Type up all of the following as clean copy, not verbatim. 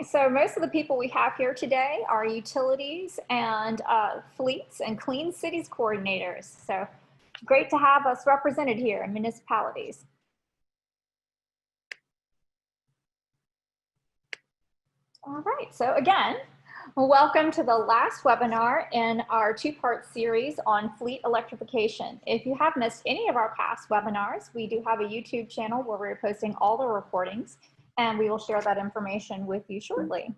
So most of the people we have here today are utilities and fleets and clean cities coordinators. So great to have us represented here in municipalities. All right, so again, welcome to the last webinar in our two-part series on fleet electrification. If you have missed any of our past webinars, we do have a YouTube channel where we're posting all the recordings, and we will share that information with you shortly.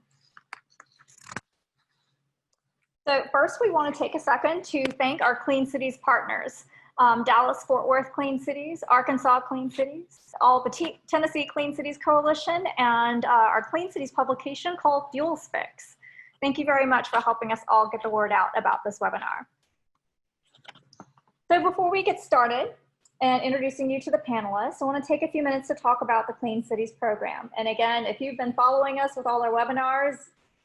So first, we want to take a second to thank our Clean Cities partners. Dallas-Fort Worth Clean Cities, Arkansas Clean Cities, all the Tennessee Clean Cities Coalition, and our Clean Cities publication called Fuels Fix. Thank you very much for helping us all get the word out about this webinar. So before we get started and introducing you to the panelists, I want to take a few minutes to talk about the Clean Cities program. And again, if you've been following us with all our webinars,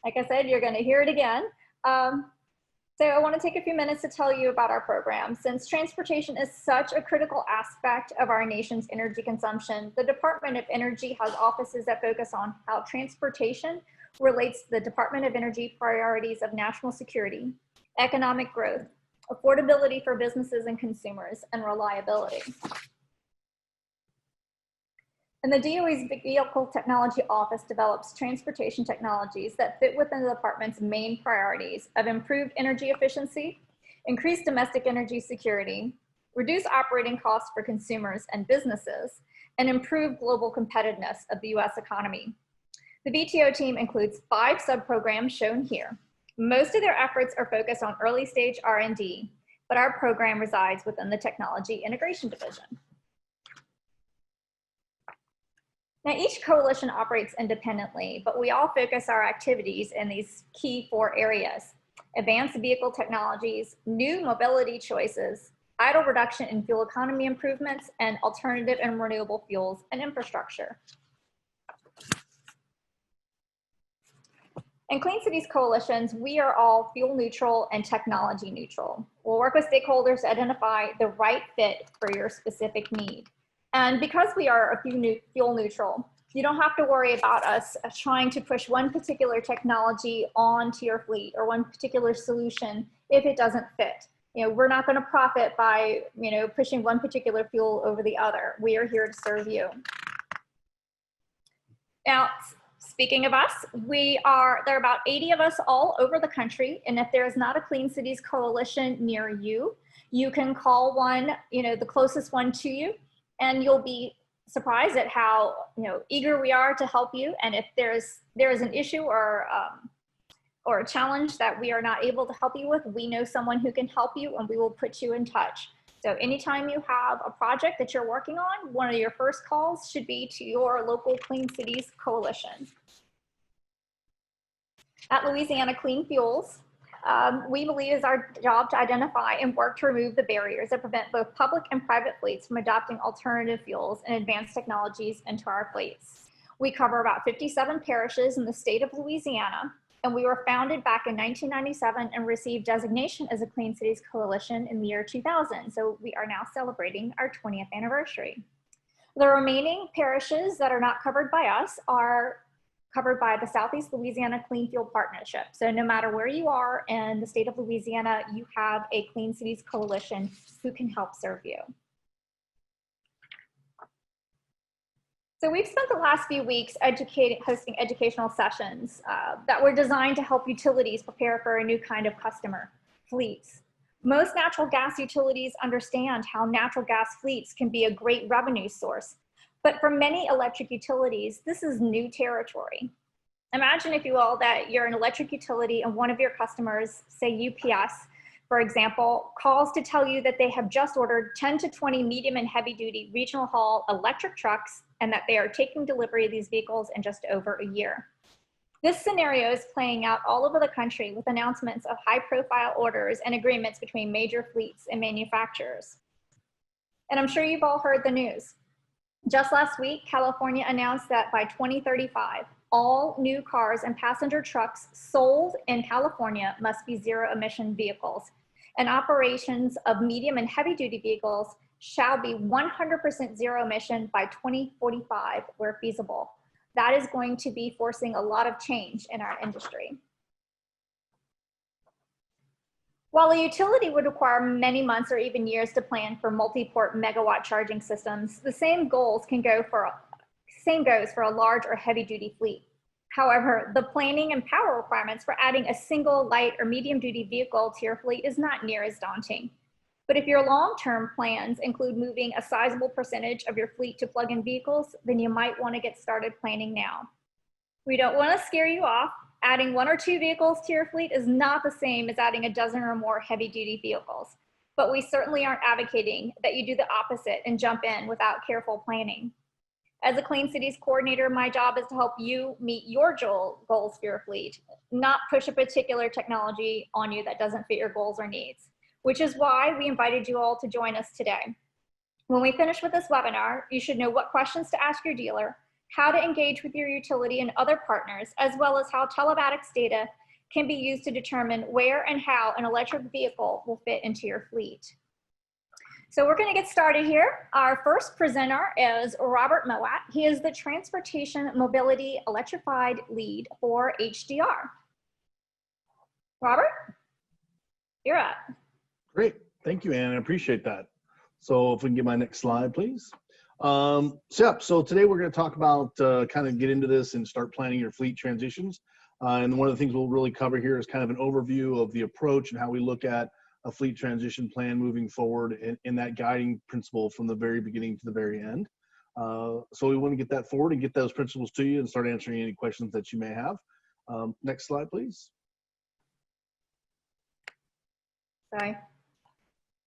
like I said, you're going to hear it again. So I want to take a few minutes to tell you about our program. Since transportation is such a critical aspect of our nation's energy consumption, the Department of Energy has offices that focus on how transportation relates to the Department of Energy priorities of national security, economic growth, affordability for businesses and consumers, and reliability. And the DOE's Vehicle Technology Office develops transportation technologies that fit within the department's main priorities of improved energy efficiency, increased domestic energy security, reduce operating costs for consumers and businesses, and improve global competitiveness of the US economy. The VTO team includes 5 sub-programs shown here. Most of their efforts are focused on early stage R&D, but our program resides within the Technology Integration Division. Now, each coalition operates independently, but we all focus our activities in these key 4 areas: advanced vehicle technologies, new mobility choices, idle reduction and fuel economy improvements, and alternative and renewable fuels and infrastructure. In Clean Cities Coalitions, we are all fuel neutral and technology neutral. We'll work with stakeholders to identify the right fit for your specific need. And because we are a fuel neutral, you don't have to worry about us trying to push one particular technology onto your fleet or one particular solution if it doesn't fit. We're not going to profit by, pushing one particular fuel over the other. We are here to serve you. Now, speaking of us, there are about 80 of us all over the country. And if there is not a Clean Cities Coalition near you, you can call one, the closest one to you. And you'll be surprised at how eager we are to help you. And if there is an issue or a challenge that we are not able to help you with, we know someone who can help you, and we will put you in touch. So anytime you have a project that you're working on, one of your first calls should be to your local Clean Cities Coalition. At Louisiana Clean Fuels, we believe it's our job to identify and work to remove the barriers that prevent both public and private fleets from adopting alternative fuels and advanced technologies into our fleets. We cover about 57 parishes in the state of Louisiana, and we were founded back in 1997 and received designation as a Clean Cities Coalition in the year 2000. So we are now celebrating our 20th anniversary. The remaining parishes that are not covered by us are covered by the Southeast Louisiana Clean Fuel Partnership. So no matter where you are in the state of Louisiana, you have a Clean Cities Coalition who can help serve you. So we've spent the last few weeks hosting educational sessions that were designed to help utilities prepare for a new kind of customer, fleets. Most natural gas utilities understand how natural gas fleets can be a great revenue source. But for many electric utilities, this is new territory. Imagine, if you will, that you're an electric utility and one of your customers, say UPS, for example, calls to tell you that they have just ordered 10 to 20 medium and heavy duty regional haul electric trucks and that they are taking delivery of these vehicles in just over a year. This scenario is playing out all over the country with announcements of high profile orders and agreements between major fleets and manufacturers. And I'm sure you've all heard the news. Just last week, California announced that by 2035, all new cars and passenger trucks sold in California must be zero-emission vehicles, and operations of medium and heavy-duty vehicles shall be 100% zero-emission by 2045 where feasible. That is going to be forcing a lot of change in our industry. While a utility would require many months or even years to plan for multi-port megawatt charging systems, the same goes for a large or heavy-duty fleet. However, the planning and power requirements for adding a single light or medium-duty vehicle to your fleet is not near as daunting. But if your long-term plans include moving a sizable percentage of your fleet to plug-in vehicles, then you might want to get started planning now. We don't want to scare you off. Adding 1 or 2 vehicles to your fleet is not the same as adding a dozen or more heavy-duty vehicles, but we certainly aren't advocating that you do the opposite and jump in without careful planning. As a Clean Cities coordinator, my job is to help you meet your goals for your fleet, not push a particular technology on you that doesn't fit your goals or needs, which is why we invited you all to join us today. When we finish with this webinar, you should know what questions to ask your dealer, how to engage with your utility and other partners, as well as how telematics data can be used to determine where and how an electric vehicle will fit into your fleet. So we're going to get started here. Our first presenter is Robert Mowat. He is the Transportation Mobility Electrified Lead for HDR. Robert, you're up. Great. Thank you, Ann. I appreciate that. So if we can get my next slide, please. So today we're going to talk about kind of get into this and start planning your fleet transitions. And one of the things we'll really cover here is kind of an overview of the approach and how we look at a fleet transition plan moving forward in that guiding principle from the very beginning to the very end. So we want to get that forward and get those principles to you and start answering any questions that you may have. Next slide, please. Sorry.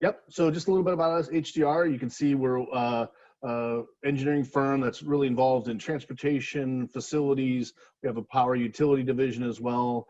Yep. So just a little bit about us, HDR. You can see we're engineering firm that's really involved in transportation, facilities. We have a power utility division as well.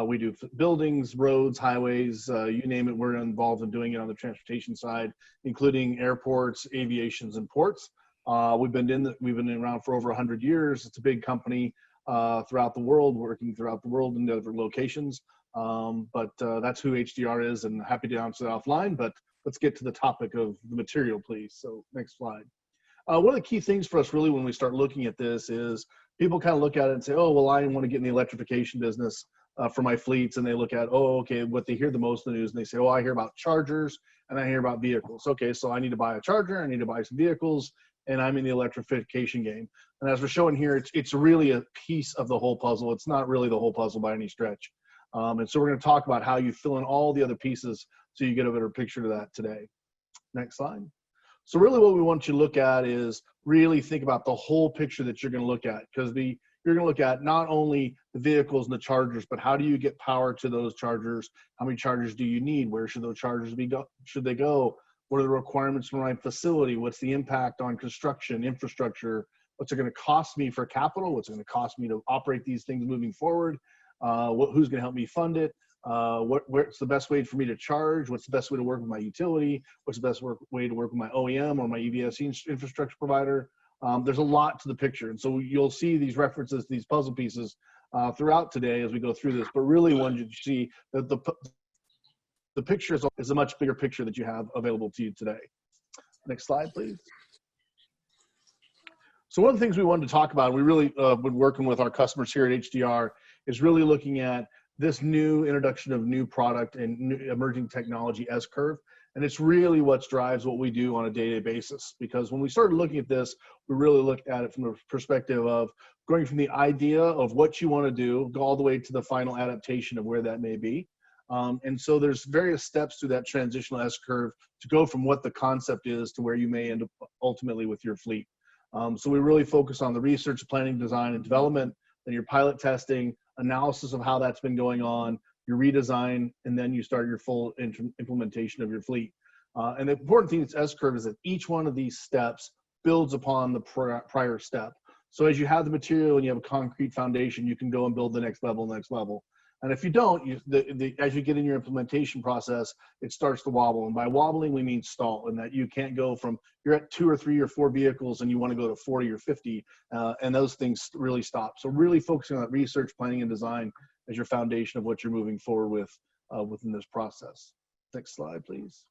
We do buildings, roads, highways, you name it, we're involved in doing it on the transportation side, including airports, aviations, and ports. We've been around for over 100 years. It's a big company throughout the world, working throughout the world in different locations. But that's who HDR is, and happy to answer that offline, but let's get to the topic of the material, please. So next slide. One of the key things for us really when we start looking at this is people kind of look at it and say, oh, well, I want to get in the electrification business for my fleets. And they look at, oh, okay, what they hear the most in the news, and they say, oh, I hear about chargers and I hear about vehicles. Okay, so I need to buy a charger, I need to buy some vehicles, and I'm in the electrification game. And as we're showing here, it's really a piece of the whole puzzle. It's not really the whole puzzle by any stretch. And so we're going to talk about how you fill in all the other pieces so you get a better picture to that today. Next slide. So really what we want you to look at is really think about the whole picture that you're going to look at, because you're going to look at not only the vehicles and the chargers, but how do you get power to those chargers? How many chargers do you need? Where should those chargers should they go? What are the requirements for my facility? What's the impact on construction, infrastructure? What's it going to cost me for capital? What's it going to cost me to operate these things moving forward? Who's going to help me fund it? What's the best way for me to charge? What's the best way to work with my utility? What's the best way to work with my OEM or my EVSE infrastructure provider? There's a lot to the picture. And so you'll see these references, these puzzle pieces throughout today as we go through this, but really want you to see that the picture is a much bigger picture that you have available to you today. Next slide, please. So one of the things we wanted to talk about, we really been working with our customers here at HDR, is really looking at this new introduction of new product and new emerging technology S-curve. And it's really what drives what we do on a day-to-day basis. Because when we started looking at this, we really looked at it from the perspective of going from the idea of what you want to do, go all the way to the final adaptation of where that may be. And so there's various steps through that transitional S-curve to go from what the concept is to where you may end up ultimately with your fleet. So we really focus on the research, planning, design, and development, then your pilot testing, analysis of how that's been going on, your redesign, and then you start your full implementation of your fleet. And the important thing with S-curve is that each one of these steps builds upon the prior step. So as you have the material and you have a concrete foundation, you can go and build the next level, And if you don't, as you get in your implementation process, it starts to wobble. And by wobbling, we mean stall, and that you can't go from, you're at 2 or 3 or 4 vehicles and you want to go to 40 or 50, and those things really stop. So really focusing on that research, planning, and design as your foundation of what you're moving forward with within this process. Next slide, please.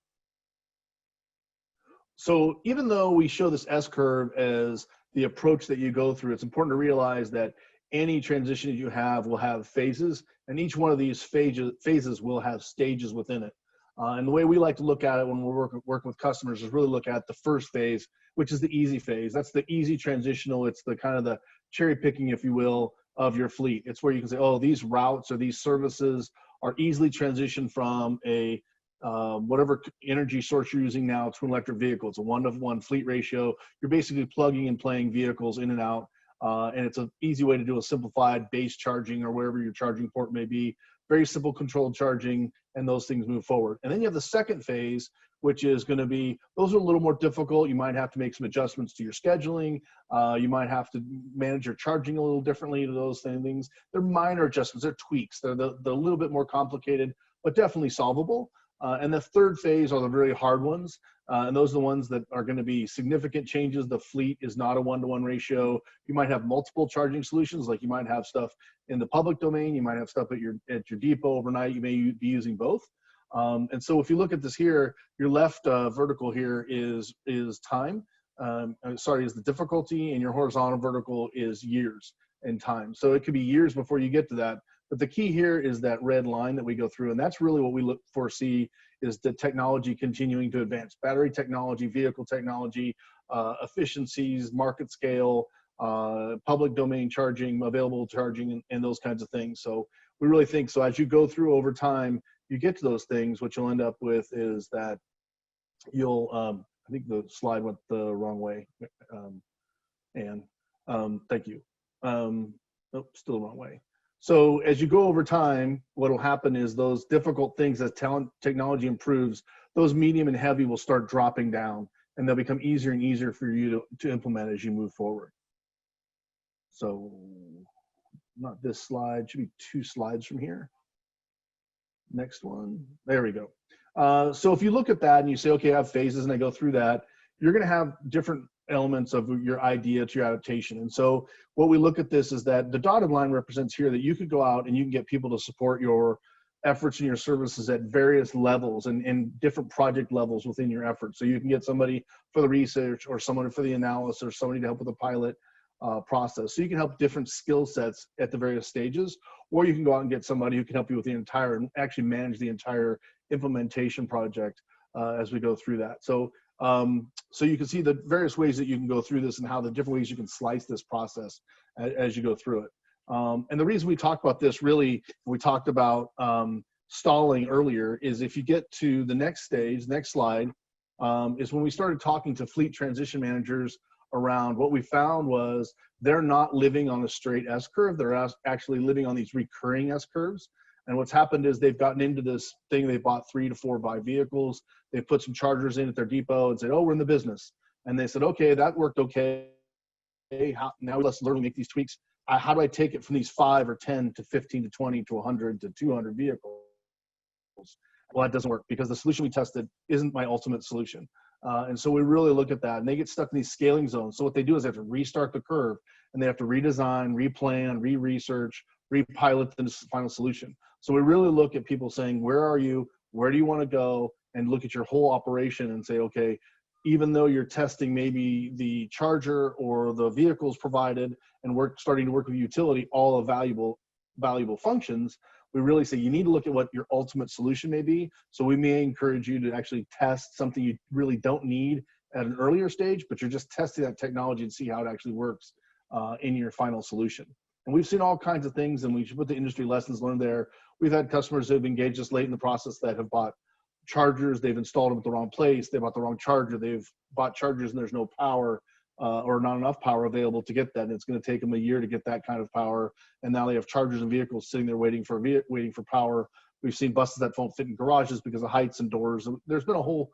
So even though we show this S-curve as the approach that you go through, it's important to realize that any transition you have will have phases, and each one of these phases will have stages within it. And the way we like to look at it when we're working with customers is really look at the first phase, which is the easy phase. That's the easy transitional. It's the kind of the cherry picking, if you will, of your fleet. It's where you can say, oh, these routes or these services are easily transitioned from a whatever energy source you're using now to an electric vehicle. It's a 1-to-1 fleet ratio. You're basically plugging and playing vehicles in and out. And it's an easy way to do a simplified base charging or wherever your charging port may be. Very simple controlled charging, and those things move forward. And then you have the second phase, which is going to be, those are a little more difficult. You might have to make some adjustments to your scheduling. You might have to manage your charging a little differently to those things. They're minor adjustments, they're tweaks. They're a little bit more complicated, but definitely solvable. And the third phase are the very hard ones. And those are the ones that are going to be significant changes. The fleet is not a 1-to-1 ratio. You might have multiple charging solutions, like you might have stuff in the public domain. You might have stuff at your depot overnight. You may be using both. And so if you look at this here, your left vertical here is time. Is the difficulty, and your horizontal vertical is years and time. So it could be years before you get to that. But the key here is that red line that we go through, and that's really what we foresee is the technology continuing to advance. Battery technology, vehicle technology, efficiencies, market scale, public domain charging, available charging, and those kinds of things. So we really think, so as you go through over time, you get to those things, what you'll end up with is that you'll, I think the slide went the wrong way, thank you. Nope, still the wrong way. So as you go over time, what will happen is those difficult things, as technology improves, those medium and heavy will start dropping down, and they'll become easier and easier for you to implement as you move forward. So not this slide, should be 2 slides from here. Next one, there we go. So if you look at that and you say, okay, I have phases and I go through that, you're gonna have different elements of your idea to your adaptation. And so what we look at this is that the dotted line represents here that you could go out and you can get people to support your efforts and your services at various levels and different project levels within your efforts. So you can get somebody for the research, or someone for the analysis, or somebody to help with the pilot process. So you can help different skill sets at the various stages, or you can go out and get somebody who can help you with the entire, and actually manage the entire implementation project as we go through that. So so you can see the various ways that you can go through this and how the different ways you can slice this process as you go through it. And the reason we talked about this, really, we talked about stalling earlier, is if you get to the next stage, next slide, is when we started talking to fleet transition managers around, what we found was they're not living on a straight S-curve, they're actually living on these recurring S-curves. And what's happened is they've gotten into this thing, they bought 3 to 4 buy vehicles, they put some chargers in at their depot and said, oh, we're in the business. And they said, okay, that worked okay. Now let's learn to make these tweaks. How do I take it from these 5 or 10 to 15 to 20 to 100 to 200 vehicles? Well, that doesn't work because the solution we tested isn't my ultimate solution. And so we really look at that, and they get stuck in these scaling zones. So what they do is they have to restart the curve, and they have to redesign, replan, re-research, repilot the final solution. So we really look at people saying, where are you? Where do you want to go? And look at your whole operation and say, okay, even though you're testing maybe the charger or the vehicles provided, and we're starting to work with utility, all of valuable functions, we really say you need to look at what your ultimate solution may be. So we may encourage you to actually test something you really don't need at an earlier stage, but you're just testing that technology and see how it actually works in your final solution. And we've seen all kinds of things, and we should put the industry lessons learned there. We've had customers who have engaged us late in the process that have bought chargers, they've installed them at the wrong place, they bought the wrong charger, they've bought chargers and there's no power or not enough power available to get that. And it's going to take them a year to get that kind of power. And now they have chargers and vehicles sitting there waiting for power. We've seen buses that don't fit in garages because of heights and doors. There's been a whole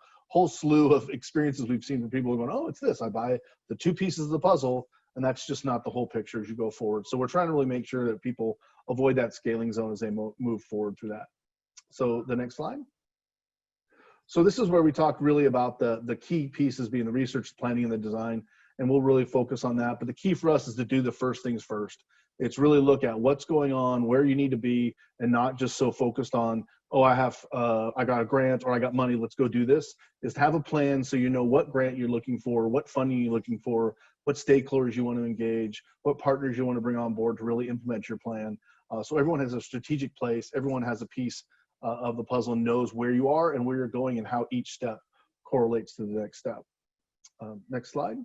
slew of experiences we've seen from people going, oh, it's this. I buy the 2 pieces of the puzzle, and that's just not the whole picture as you go forward. So we're trying to really make sure that people avoid that scaling zone as they move forward through that. So the next slide. So this is where we talk really about the key pieces being the research, planning, and the design, and we'll really focus on that. But the key for us is to do the first things first. It's really look at what's going on, where you need to be, and not just so focused on oh, I got a grant or I got money, let's go do this, is to have a plan so you know what grant you're looking for, what funding you're looking for, what stakeholders you want to engage, what partners you want to bring on board to really implement your plan. So everyone has a strategic place, everyone has a piece of the puzzle and knows where you are and where you're going and how each step correlates to the next step. Next slide.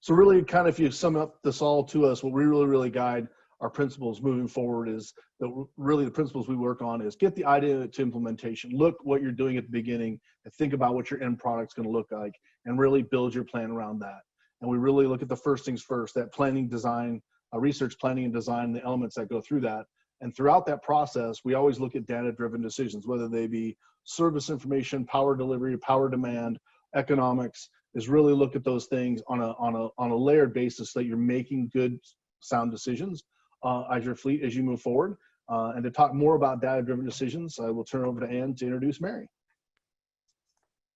So really kind of if you sum up this all to us, what we really guide our principles moving forward is that really the principles we work on is get the idea to implementation, look what you're doing at the beginning and think about what your end product's going to look like and really build your plan around that. And we really look at the first things first, that planning, design, research, planning and design, the elements that go through that. And throughout that process, we always look at data-driven decisions, whether they be service information, power delivery, power demand, economics, is really look at those things on a layered basis so that you're making good, sound decisions as your fleet as you move forward. And to talk more about data-driven decisions, I will turn it over to Ann to introduce Mary.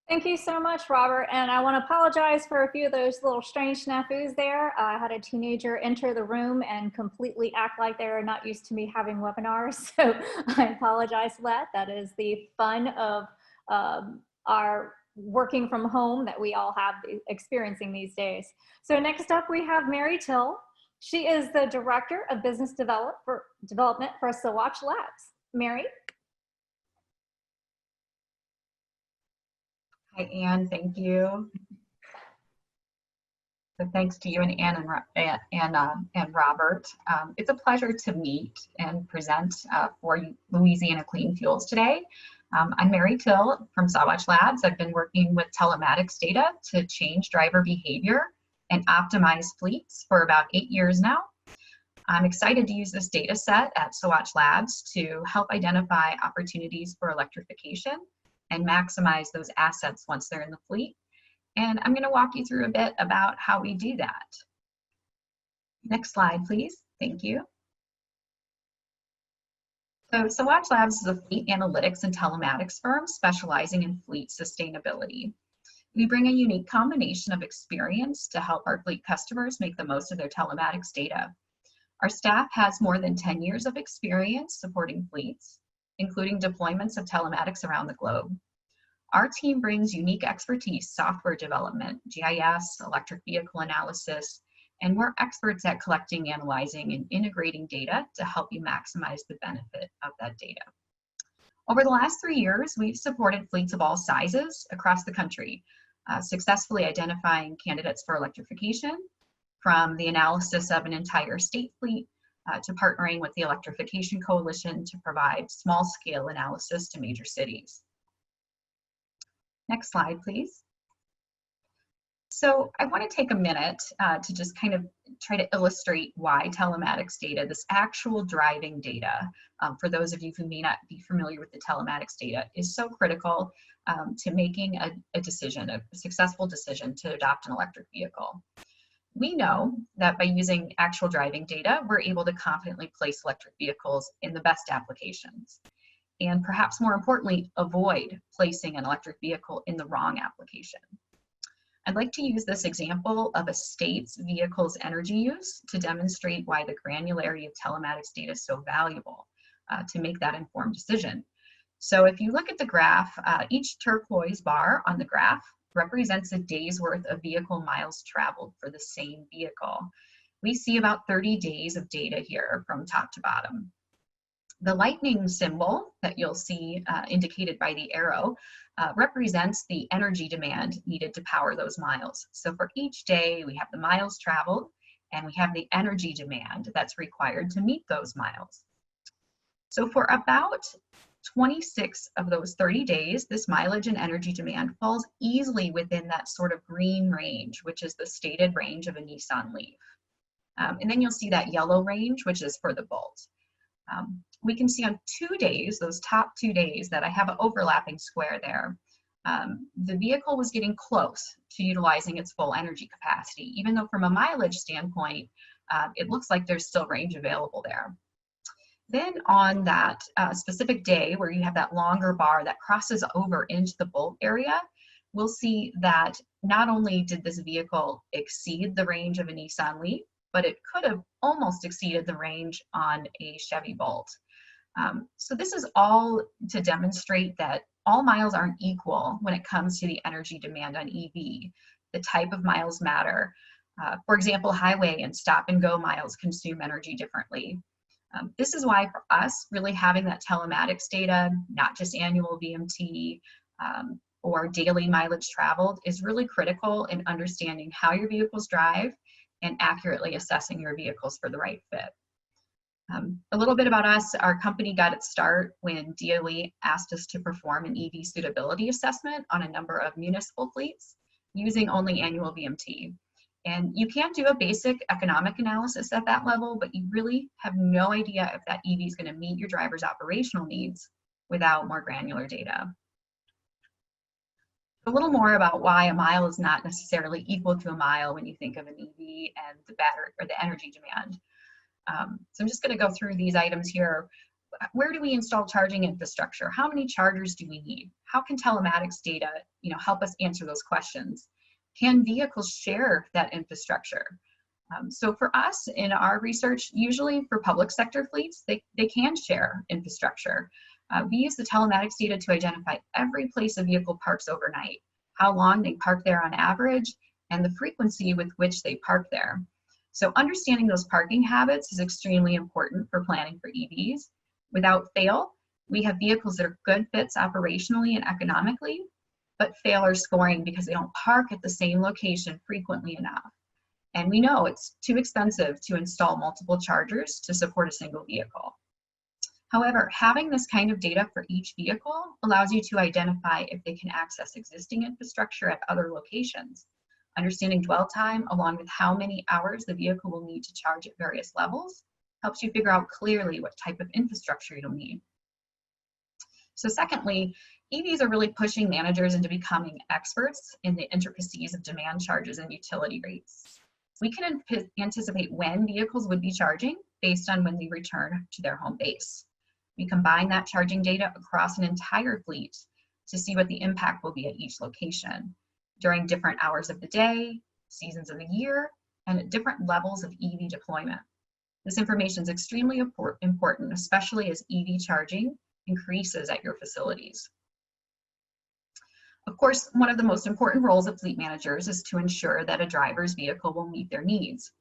Thank you so much, Robert. And I want to apologize for a few of those little strange snafus there. I had a teenager enter the room and completely act like they're not used to me having webinars. So I apologize for that. That is the fun of our working from home that we all have experiencing these days. So next up, we have Mary Till. She is the Director of Business Development for Sawatch Labs. Mary? Hi, Anne. Thank you. So thanks to you and Anne and Robert. It's a pleasure to meet and present for Louisiana Clean Fuels today. I'm Mary Till from Sawatch Labs. I've been working with telematics data to change driver behavior and optimize fleets for about 8 years now. I'm excited to use this data set at Sawatch Labs to help identify opportunities for electrification and maximize those assets once they're in the fleet. And I'm going to walk you through a bit about how we do that. Next slide, please. Thank you. So Sawatch Labs is a fleet analytics and telematics firm specializing in fleet sustainability. We bring a unique combination of experience to help our fleet customers make the most of their telematics data. Our staff has more than 10 years of experience supporting fleets, including deployments of telematics around the globe. Our team brings unique expertise, software development, GIS, electric vehicle analysis, and we're experts at collecting, analyzing, and integrating data to help you maximize the benefit of that data. Over the last 3 years, we've supported fleets of all sizes across the country, successfully identifying candidates for electrification, from the analysis of an entire state fleet to partnering with the Electrification Coalition to provide small-scale analysis to major cities. Next slide, please. So I want to take a minute to just kind of try to illustrate why telematics data, this actual driving data, for those of you who may not be familiar with the telematics data, is so critical to making a decision, a successful decision to adopt an electric vehicle. We know that by using actual driving data, we're able to confidently place electric vehicles in the best applications. And perhaps more importantly, avoid placing an electric vehicle in the wrong application. I'd like to use this example of a state's vehicle's energy use to demonstrate why the granularity of telematics data is so valuable to make that informed decision. So if you look at the graph, each turquoise bar on the graph represents a day's worth of vehicle miles traveled for the same vehicle. We see about 30 days of data here from top to bottom. The lightning symbol that you'll see indicated by the arrow represents the energy demand needed to power those miles. So for each day, we have the miles traveled and we have the energy demand that's required to meet those miles. So for about 26 of those 30 days, this mileage and energy demand falls easily within that sort of green range, which is the stated range of a Nissan Leaf. And then you'll see that yellow range, which is for the Bolt. We can see on 2 days, those top 2 days, that I have an overlapping square there. The vehicle was getting close to utilizing its full energy capacity, even though from a mileage standpoint, it looks like there's still range available there. Then on that specific day where you have that longer bar that crosses over into the Bolt area, we'll see that not only did this vehicle exceed the range of a Nissan Leaf, but it could have almost exceeded the range on a Chevy Bolt. So this is all to demonstrate that all miles aren't equal when it comes to the energy demand on EV. The type of miles matter. For example, highway and stop and go miles consume energy differently. This is why for us, really having that telematics data, not just annual VMT or daily mileage traveled, is really critical in understanding how your vehicles drive and accurately assessing your vehicles for the right fit. A little bit about us, our company got its start when DOE asked us to perform an EV Suitability Assessment on a number of municipal fleets using only annual VMT. And you can do a basic economic analysis at that level, but you really have no idea if that EV is going to meet your driver's operational needs without more granular data. A little more about why a mile is not necessarily equal to a mile when you think of an EV and the battery or the energy demand. So I'm just going to go through these items here. Where do we install charging infrastructure? How many chargers do we need? How can telematics data, help us answer those questions? Can vehicles share that infrastructure? So for us in our research, usually for public sector fleets, they can share infrastructure. We use the telematics data to identify every place a vehicle parks overnight, how long they park there on average, and the frequency with which they park there. So understanding those parking habits is extremely important for planning for EVs. Without fail, we have vehicles that are good fits operationally and economically, but fail our scoring because they don't park at the same location frequently enough. And we know it's too expensive to install multiple chargers to support a single vehicle. However, having this kind of data for each vehicle allows you to identify if they can access existing infrastructure at other locations. Understanding dwell time along with how many hours the vehicle will need to charge at various levels helps you figure out clearly what type of infrastructure you'll need. So secondly, EVs are really pushing managers into becoming experts in the intricacies of demand charges and utility rates. We can anticipate when vehicles would be charging based on when they return to their home base. We combine that charging data across an entire fleet to see what the impact will be at each location during different hours of the day, seasons of the year, and at different levels of EV deployment. This information is extremely important, especially as EV charging increases at your facilities. Of course, one of the most important roles of fleet managers is to ensure that a driver's vehicle will meet their needs.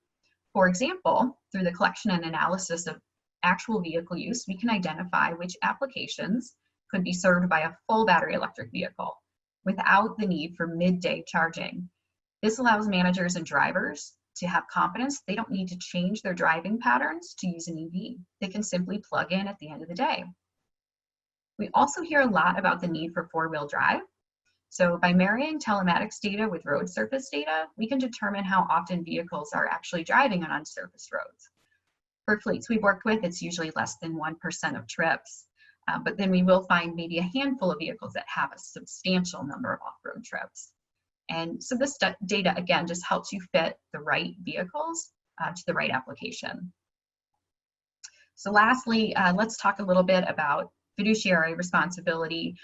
For example, through the collection and analysis of actual vehicle use, we can identify which applications could be served by a full battery electric vehicle without the need for midday charging. This allows managers and drivers to have confidence they don't need to change their driving patterns to use an EV. They can simply plug in at the end of the day. We also hear a lot about the need for four-wheel drive. So by marrying telematics data with road surface data, we can determine how often vehicles are actually driving on unsurfaced roads. For fleets we've worked with, it's usually less than 1% of trips, but then we will find maybe a handful of vehicles that have a substantial number of off-road trips. And so this data, again, just helps you fit the right vehicles to the right application. So lastly, let's talk a little bit about fiduciary responsibility.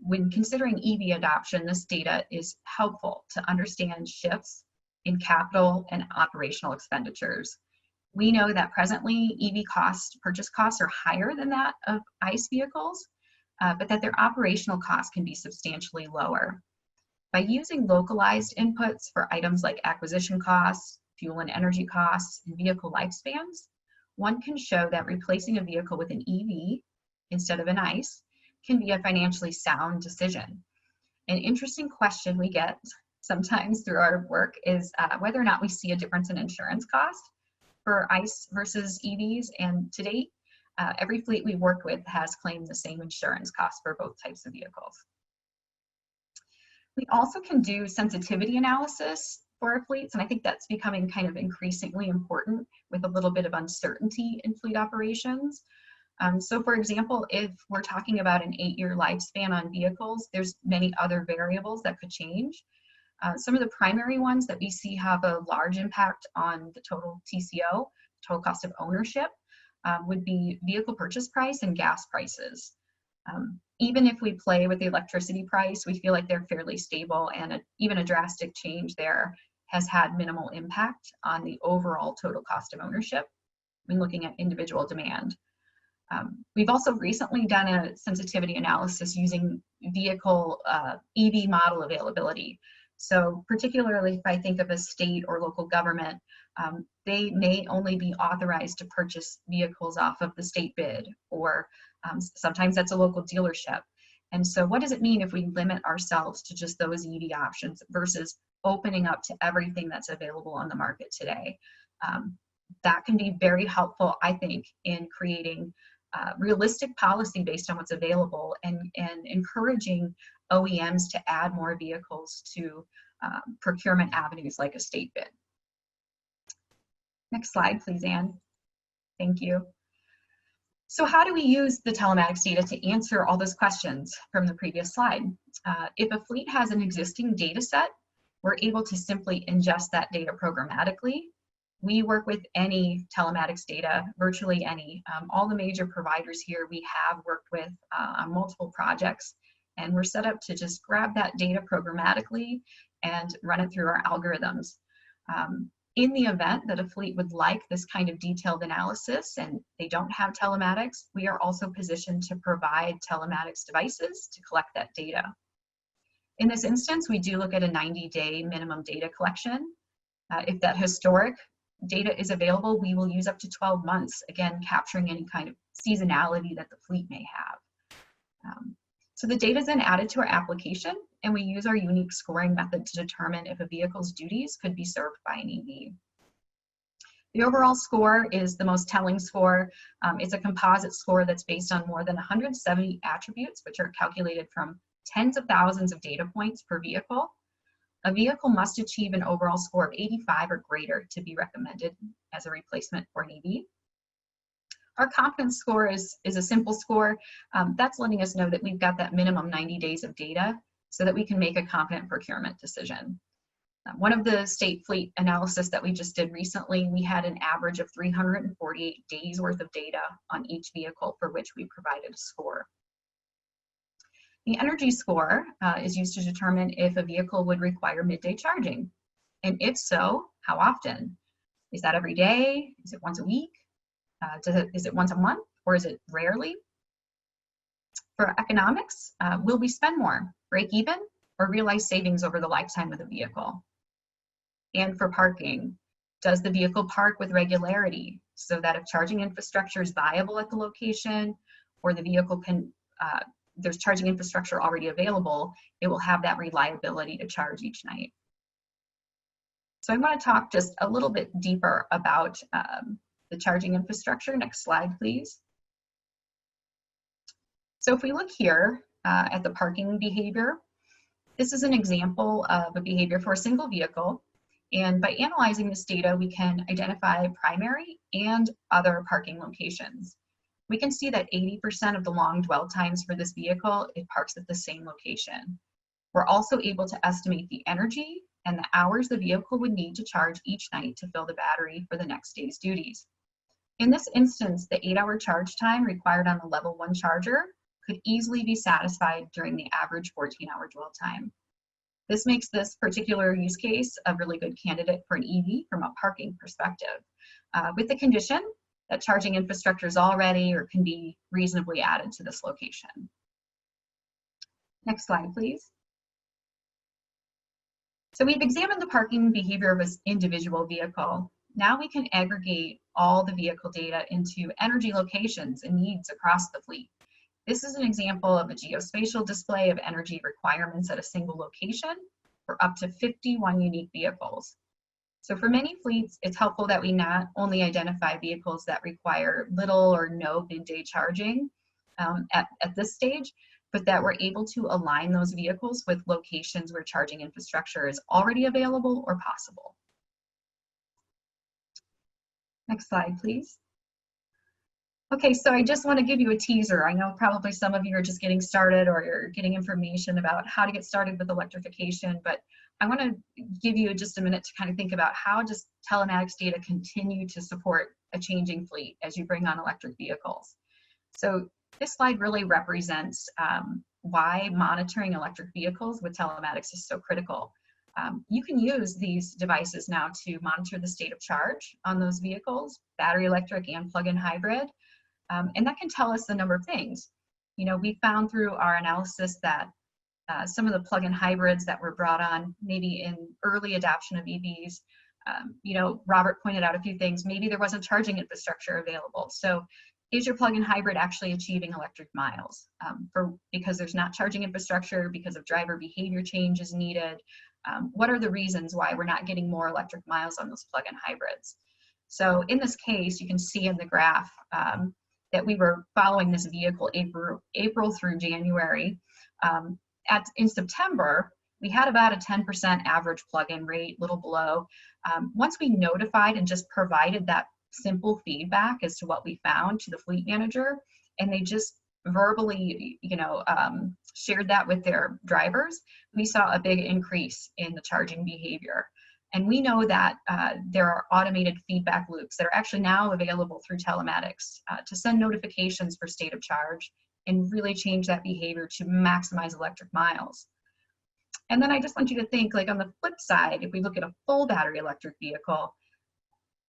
When considering EV adoption, this data is helpful to understand shifts in capital and operational expenditures. We know that presently EV purchase costs are higher than that of ICE vehicles, but that their operational costs can be substantially lower. By using localized inputs for items like acquisition costs, fuel and energy costs, and vehicle lifespans, one can show that replacing a vehicle with an EV instead of an ICE can be a financially sound decision. An interesting question we get sometimes through our work is whether or not we see a difference in insurance cost for ICE versus EVs, and to date, every fleet we work with has claimed the same insurance cost for both types of vehicles. We also can do sensitivity analysis for our fleets, and I think that's becoming kind of increasingly important with a little bit of uncertainty in fleet operations. So for example, if we're talking about an 8-year lifespan on vehicles, there's many other variables that could change. Some of the primary ones that we see have a large impact on the total TCO, total cost of ownership, would be vehicle purchase price and gas prices. Even if we play with the electricity price, we feel like they're fairly stable, and even a drastic change there has had minimal impact on the overall total cost of ownership when looking at individual demand. We've also recently done a sensitivity analysis using vehicle EV model availability. So particularly if I think of a state or local government, they may only be authorized to purchase vehicles off of the state bid, or sometimes that's a local dealership. And so what does it mean if we limit ourselves to just those EV options versus opening up to everything that's available on the market today? That can be very helpful, I think, in creating realistic policy based on what's available, and encouraging OEMs to add more vehicles to procurement avenues like a state bid. Next slide, please, Anne. Thank you. So how do we use the telematics data to answer all those questions from the previous slide? If a fleet has an existing data set, we're able to simply ingest that data programmatically. We work with any telematics data, virtually any. All the major providers here we have worked with on multiple projects, and we're set up to just grab that data programmatically and run it through our algorithms. In the event that a fleet would like this kind of detailed analysis and they don't have telematics, we are also positioned to provide telematics devices to collect that data. In this instance, we do look at a 90-day minimum data collection. If that historic data is available, we will use up to 12 months, again, capturing any kind of seasonality that the fleet may have. So the data is then added to our application, and we use our unique scoring method to determine if a vehicle's duties could be served by an EV. The overall score is the most telling score. It's a composite score that's based on more than 170 attributes, which are calculated from tens of thousands of data points per vehicle. A vehicle must achieve an overall score of 85 or greater to be recommended as a replacement for an EV. Our confidence score is a simple score. That's letting us know that we've got that minimum 90 days of data so that we can make a confident procurement decision. One of the state fleet analysis that we just did recently, we had an average of 348 days worth of data on each vehicle for which we provided a score. The energy score is used to determine if a vehicle would require midday charging. And if so, how often? Is that every day? Is it once a week? Is it once a month, or is it rarely? For economics, will we spend more, break even, or realize savings over the lifetime of the vehicle? And for parking, does the vehicle park with regularity so that if charging infrastructure is viable at the location, or the vehicle can, there's charging infrastructure already available, it will have that reliability to charge each night. So I want to talk just a little bit deeper about the charging infrastructure. Next slide, please. So if we look here at the parking behavior, this is an example of a behavior for a single vehicle. And by analyzing this data, we can identify primary and other parking locations. We can see that 80% of the long dwell times for this vehicle, it parks at the same location. We're also able to estimate the energy and the hours the vehicle would need to charge each night to fill the battery for the next day's duties. In this instance, the 8-hour charge time required on the level 1 charger could easily be satisfied during the average 14-hour dwell time. This makes this particular use case a really good candidate for an EV from a parking perspective, with the condition that charging infrastructure is already or can be reasonably added to this location. Next slide, please. So we've examined the parking behavior of an individual vehicle. Now we can aggregate all the vehicle data into energy locations and needs across the fleet. This is an example of a geospatial display of energy requirements at a single location for up to 51 unique vehicles. So for many fleets, it's helpful that we not only identify vehicles that require little or no midday charging at this stage, but that we're able to align those vehicles with locations where charging infrastructure is already available or possible. Next slide, please. Okay, so I just want to give you a teaser. I know probably some of you are just getting started or you're getting information about how to get started with electrification, but I want to give you just a minute to kind of think about how does telematics data continue to support a changing fleet as you bring on electric vehicles. So this slide really represents why monitoring electric vehicles with telematics is so critical. You can use these devices now to monitor the state of charge on those vehicles, battery electric and plug-in hybrid. And that can tell us a number of things. You know, we found through our analysis that some of the plug-in hybrids that were brought on maybe in early adoption of EVs, you know, Robert pointed out a few things. Maybe there wasn't charging infrastructure available. So is your plug-in hybrid actually achieving electric miles? Because there's not charging infrastructure, because of driver behavior change is needed. What are the reasons why we're not getting more electric miles on those plug-in hybrids? So in this case, you can see in the graph that we were following this vehicle April through January. In September, we had about a 10% average plug-in rate, little below. Once we notified and just provided that simple feedback as to what we found to the fleet manager, and they just verbally, you know, shared that with their drivers, we saw a big increase in the charging behavior. And we know that there are automated feedback loops that are actually now available through telematics to send notifications for state of charge and really change that behavior to maximize electric miles. And then I just want you to think, like, on the flip side, if we look at a full battery electric vehicle,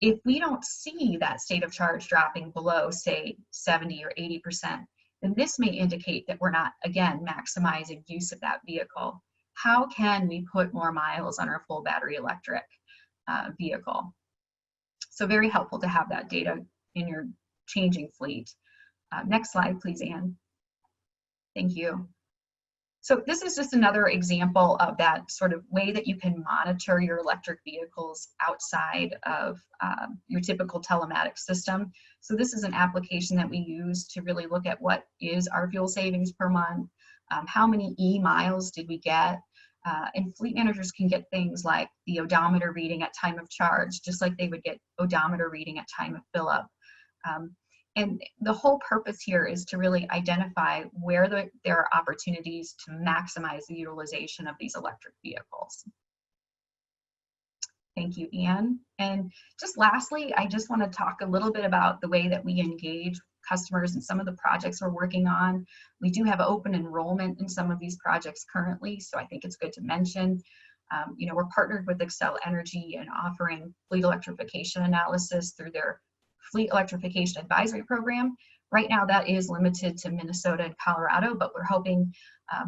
if we don't see that state of charge dropping below, say, 70 or 80%, then this may indicate that we're not, again, maximizing use of that vehicle. How can we put more miles on our full battery electric vehicle? So very helpful to have that data in your changing fleet. Next slide, please, Anne. Thank you. So this is just another example of that sort of way that you can monitor your electric vehicles outside of your typical telematics system. So this is an application that we use to really look at what is our fuel savings per month, how many e-miles did we get, and fleet managers can get things like the odometer reading at time of charge, just like they would get odometer reading at time of fill up. And the whole purpose here is to really identify where there are opportunities to maximize the utilization of these electric vehicles. Thank you, Anne. And just lastly, I just want to talk a little bit about the way that we engage customers and some of the projects we're working on. We do have open enrollment in some of these projects currently, so I think it's good to mention. You know, we're partnered with Xcel Energy and offering fleet electrification analysis through their Fleet Electrification Advisory Program. Right now that is limited to Minnesota and Colorado, but we're hoping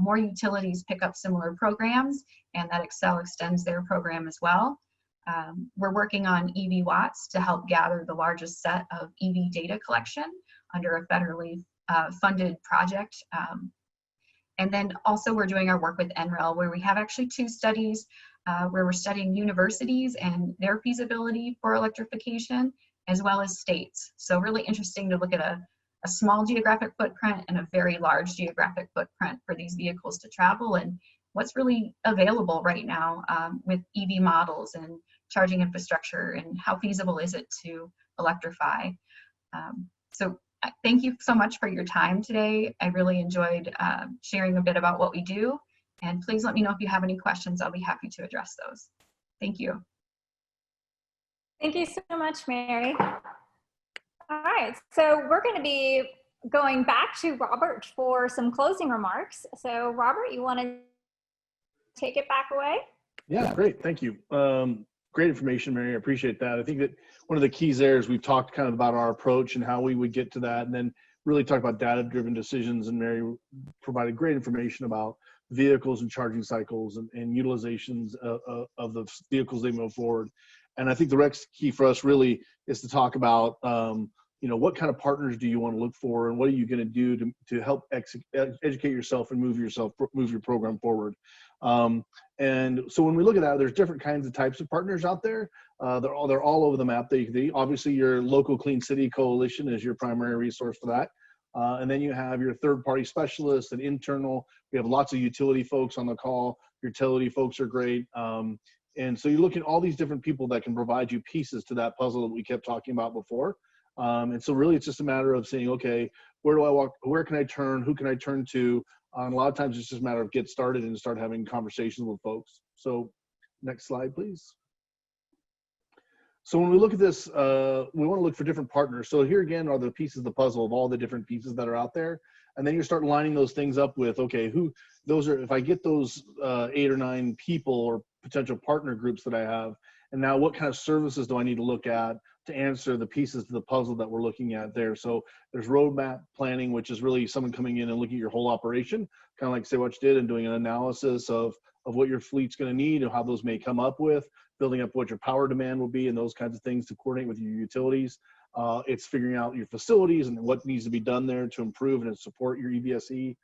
more utilities pick up similar programs and that Xcel extends their program as well. We're working on EV Watts to help gather the largest set of EV data collection under a federally funded project. And then also we're doing our work with NREL, where we have actually 2 studies where we're studying universities and their feasibility for electrification, as well as states. So really interesting to look at a small geographic footprint and a very large geographic footprint for these vehicles to travel, and what's really available right now with EV models and charging infrastructure, and how feasible is it to electrify. So thank you so much for your time today. I really enjoyed sharing a bit about what we do, and please let me know if you have any questions. I'll be happy to address those. Thank you. Thank you so much, Mary. All right, so we're going to be going back to Robert for some closing remarks. So Robert, you want to take it back away? Yeah, great. Thank you. Great information, Mary. I appreciate that. I think that one of the keys there is we've talked kind of about our approach and how we would get to that, and then really talk about data-driven decisions. And Mary provided great information about vehicles and charging cycles and utilizations of the vehicles they move forward. And I think the next key for us really is to talk about, you know, what kind of partners do you want to look for, and what are you going to do to help educate yourself and move your program forward. And so when we look at that, there's different kinds of types of partners out there. They're all over the map that you can see. Obviously, your local Clean City Coalition is your primary resource for that. And then you have your third-party specialists and internal. We have lots of utility folks on the call. Utility folks are great. And so you look at all these different people that can provide you pieces to that puzzle that we kept talking about before. And so really it's just a matter of saying, okay, where do I walk? Where can I turn? Who can I turn to? A lot of times it's just a matter of get started and start having conversations with folks. So next slide, please. So when we look at this, we want to look for different partners. So here again are the pieces of the puzzle of all the different pieces that are out there. And then you start lining those things up with, okay, if I get those 8 or 9 people or potential partner groups that I have, and now what kind of services do I need to look at to answer the pieces to the puzzle that we're looking at there. So there's roadmap planning, which is really someone coming in and looking at your whole operation, kind of like Sawatch did, and doing an analysis of what your fleet's going to need and how those may come up with, building up what your power demand will be and those kinds of things to coordinate with your utilities. It's figuring out your facilities and what needs to be done there to improve and support your EVSE.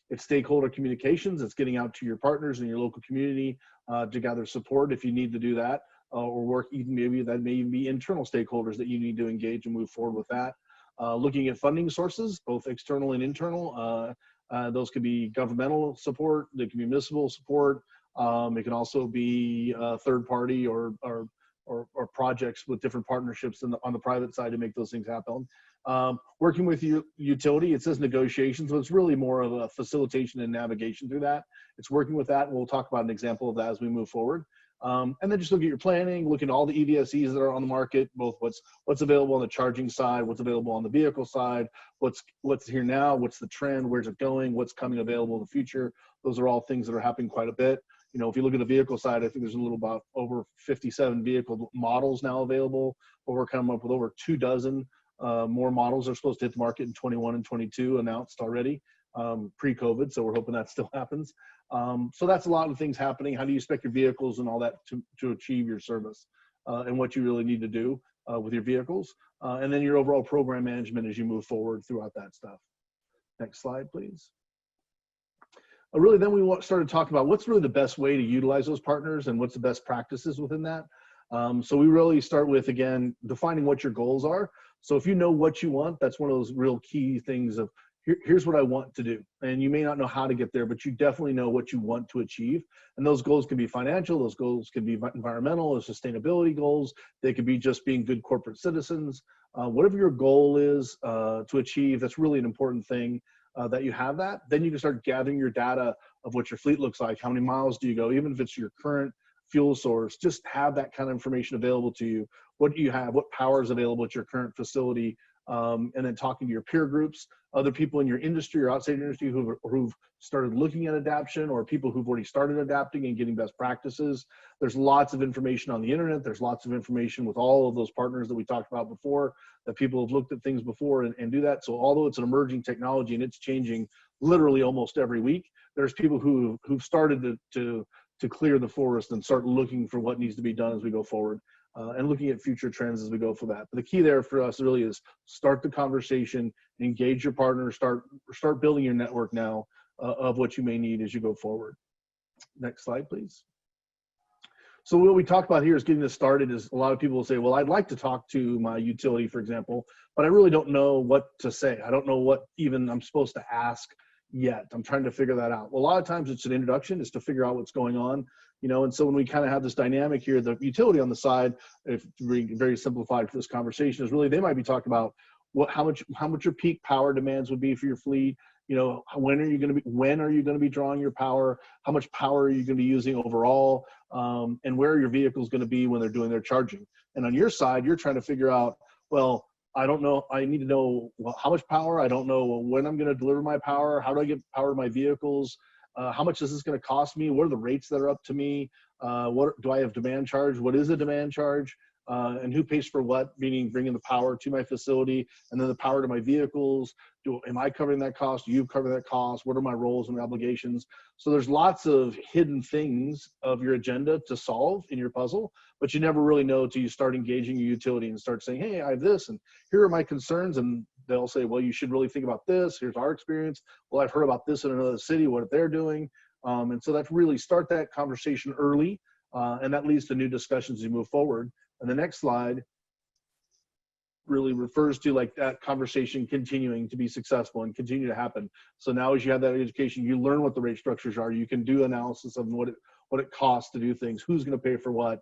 It's stakeholder communications. It's getting out to your partners in your local community to gather support if you need to do that, or work even maybe that may even be internal stakeholders that you need to engage and move forward with that. Looking at funding sources, both external and internal. Those could be governmental support, they can be municipal support. It can also be third party or projects with different partnerships on the private side to make those things happen. Working with your utility, it says negotiations, so it's really more of a facilitation and navigation through that. It's working with that, and we'll talk about an example of that as we move forward. And then just look at your planning, look at all the EVSEs that are on the market, both what's available on the charging side, what's available on the vehicle side, what's here now, what's the trend, where's it going, what's coming available in the future. Those are all things that are happening quite a bit. You know, if you look at the vehicle side, I think there's a little about over 57 vehicle models now available, but we're coming up with over 24 more models are supposed to hit the market in 21 and 22 announced already, pre-COVID. So we're hoping that still happens. So that's a lot of things happening. How do you spec your vehicles and all that to achieve your service and what you really need to do with your vehicles. And then your overall program management as you move forward throughout that stuff. Next slide, please. Really, then we started talking about what's really the best way to utilize those partners and what's the best practices within that. So we really start with, again, defining what your goals are. So if you know what you want, that's one of those real key things of here's what I want to do. And you may not know how to get there, but you definitely know what you want to achieve. And those goals can be financial, those goals can be environmental or sustainability goals. They could be just being good corporate citizens. Whatever your goal is to achieve, that's really an important thing. That you have that, then you can start gathering your data of what your fleet looks like, how many miles do you go, even if it's your current fuel source, just have that kind of information available to you. What do you have, what power is available at your current facility, and then talking to your peer groups, other people in your industry or outside your industry who've started looking at adaptation, or people who've already started adapting and getting best practices. There's lots of information on the internet. There's lots of information with all of those partners that we talked about before, that people have looked at things before and do that. So although it's an emerging technology and it's changing literally almost every week, there's people who've started to clear the forest and start looking for what needs to be done as we go forward. And looking at future trends as we go for that. But the key there for us really is start the conversation, engage your partner, start building your network now of what you may need as you go forward. Next slide, please. So what we talk about here is getting this started is a lot of people will say, well, I'd like to talk to my utility, for example, but I really don't know what to say. I don't know what even I'm supposed to ask yet. I'm trying to figure that out. Well, a lot of times it's an introduction, is to figure out what's going on, you know. And so when we kind of have this dynamic here, the utility on the side, if very simplified for this conversation, is really they might be talking about how much your peak power demands would be for your fleet. You know, when are you going to be drawing your power? How much power are you going to be using overall? And where are your vehicles going to be when they're doing their charging? And on your side, you're trying to figure out, well, I don't know. I need to know how much power. I don't know when I'm going to deliver my power. How do I get power to my vehicles? How much is this going to cost me? What are the rates that are up to me? What do I have demand charge? What is a demand charge? And who pays for what, meaning bringing the power to my facility and then the power to my vehicles. Am I covering that cost? Do you cover that cost? What are my roles and obligations? So there's lots of hidden things of your agenda to solve in your puzzle, but you never really know until you start engaging your utility and start saying, hey, I have this, and here are my concerns. And they'll say, well, you should really think about this. Here's our experience. Well, I've heard about this in another city, what they're doing. And so that's really start that conversation early, and that leads to new discussions as you move forward. And the next slide really refers to like that conversation continuing to be successful and continue to happen. So now as you have that education, you learn what the rate structures are. You can do analysis of what it costs to do things, who's going to pay for what.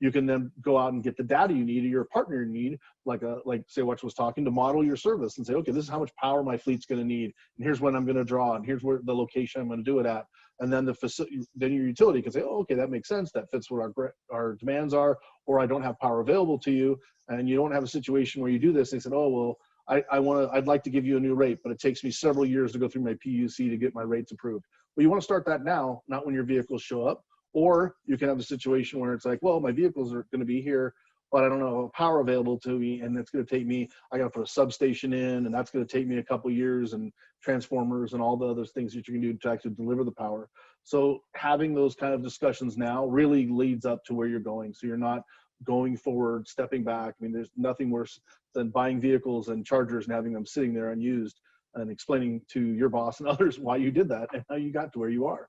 You can then go out and get the data you need or your partner need, like Sawatch was talking, to model your service and say, okay, this is how much power my fleet's going to need, and here's when I'm going to draw, and here's where the location I'm going to do it at. And then then your utility can say, oh, okay, that makes sense. That fits what our demands are, or I don't have power available to you, and you don't have a situation where you do this. They said, oh, well, I'd like to give you a new rate, but it takes me several years to go through my PUC to get my rates approved. Well, you want to start that now, not when your vehicles show up. Or you can have a situation where it's like, well, my vehicles are going to be here. but I don't know power available to me, and it's going to take me, I got to put a substation in, and that's going to take me a couple years, and transformers and all the other things that you can do to actually deliver the power. So having those kind of discussions now really leads up to where you're going. So you're not going forward, stepping back. I mean, there's nothing worse than buying vehicles and chargers and having them sitting there unused and explaining to your boss and others why you did that and how you got to where you are.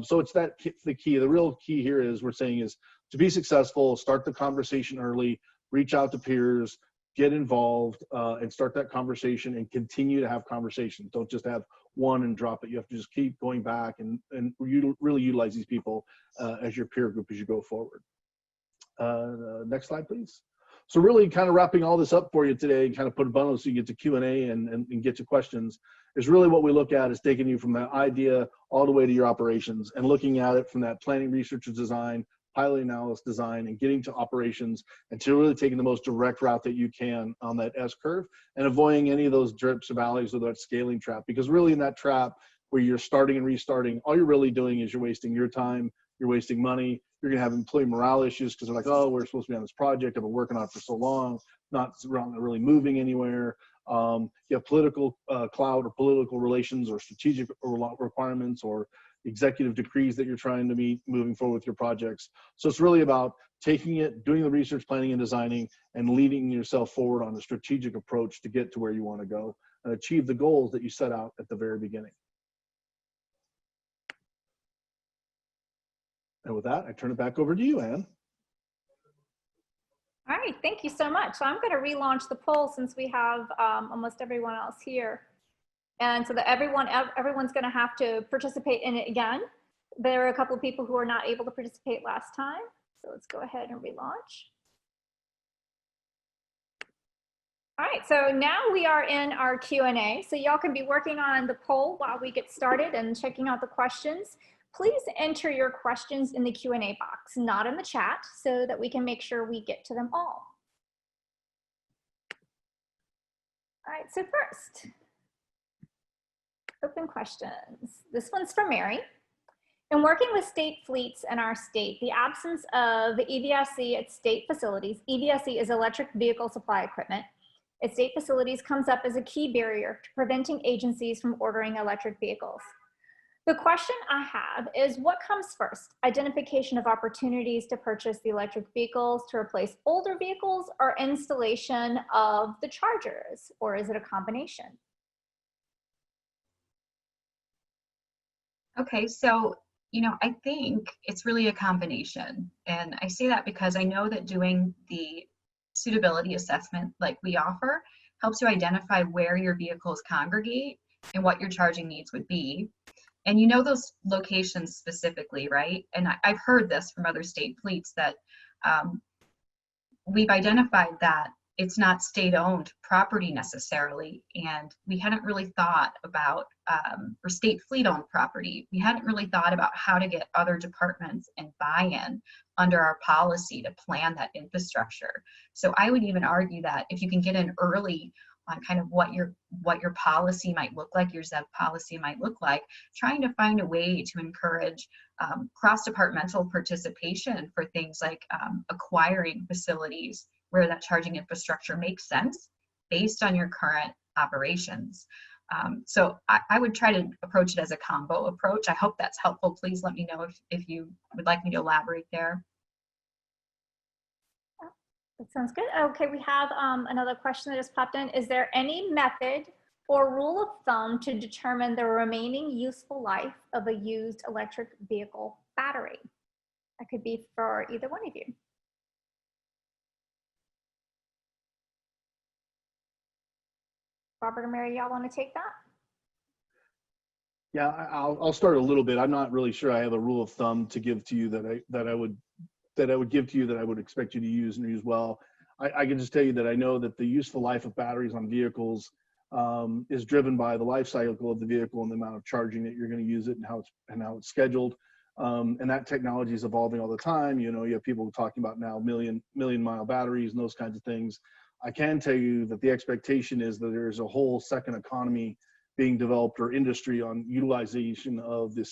So it's the key. The real key here is we're saying is to be successful, start the conversation early, reach out to peers, get involved, and start that conversation and continue to have conversations. Don't just have one and drop it. You have to just keep going back and really utilize these people as your peer group as you go forward. Next slide, please. So really kind of wrapping all this up for you today, kind of put a bundle so you get to Q&A and get to questions, is really what we look at is taking you from that idea all the way to your operations and looking at it from that planning, research, and design, pilot analysis design, and getting to operations, and to really taking the most direct route that you can on that S curve and avoiding any of those drips or valleys or that scaling trap. Because really in that trap where you're starting and restarting, all you're really doing is you're wasting your time, you're wasting money, you're going to have employee morale issues because they're like, oh, we're supposed to be on this project, I've been working on it for so long, not really moving anywhere. You have political cloud or political relations or strategic requirements or executive decrees that you're trying to meet moving forward with your projects. So it's really about taking it, doing the research, planning, and designing, and leading yourself forward on a strategic approach to get to where you want to go and achieve the goals that you set out at the very beginning. And with that, I turn it back over to you, Anne. All right, thank you so much. So I'm going to relaunch the poll since we have almost everyone else here. And so that everyone's going to have to participate in it again. There are a couple of people who are not able to participate last time. So let's go ahead and relaunch. All right, so now we are in our Q&A. So y'all can be working on the poll while we get started and checking out the questions. Please enter your questions in the Q&A box, not in the chat, so that we can make sure we get to them all. All right, so first, open questions. This one's from Mary. In working with state fleets in our state, the absence of EVSE at state facilities, EVSE is electric vehicle supply equipment, at state facilities comes up as a key barrier to preventing agencies from ordering electric vehicles. The question I have is, what comes first? Identification of opportunities to purchase the electric vehicles to replace older vehicles, or installation of the chargers, or is it a combination? Okay, so, I think it's really a combination. And I say that because I know that doing the suitability assessment like we offer helps you identify where your vehicles congregate and what your charging needs would be. And you know those locations specifically, right? And I've heard this from other state fleets that we've identified that it's not state-owned property necessarily, and we hadn't really thought about, or state fleet-owned property, we hadn't really thought about how to get other departments and buy-in under our policy to plan that infrastructure. So I would even argue that if you can get in early on kind of what your policy might look like, your ZEV policy might look like, trying to find a way to encourage cross-departmental participation for things like acquiring facilities where that charging infrastructure makes sense based on your current operations. So I would try to approach it as a combo approach. I hope that's helpful. Please let me know if you would like me to elaborate there. That sounds good. Okay, we have another question that just popped in. Is there any method or rule of thumb to determine the remaining useful life of a used electric vehicle battery? That could be for either one of you. Robert or Mary, y'all want to take that? Yeah, I'll start a little bit. I'm not really sure I have a rule of thumb to give to you that I would give to you that I would expect you to use and use well. I can just tell you that I know that the useful life of batteries on vehicles is driven by the life cycle of the vehicle and the amount of charging that you're going to use it and how it's scheduled. And that technology is evolving all the time. You have people talking about now million mile batteries and those kinds of things. I can tell you that the expectation is that there's a whole second economy being developed or industry on utilization of the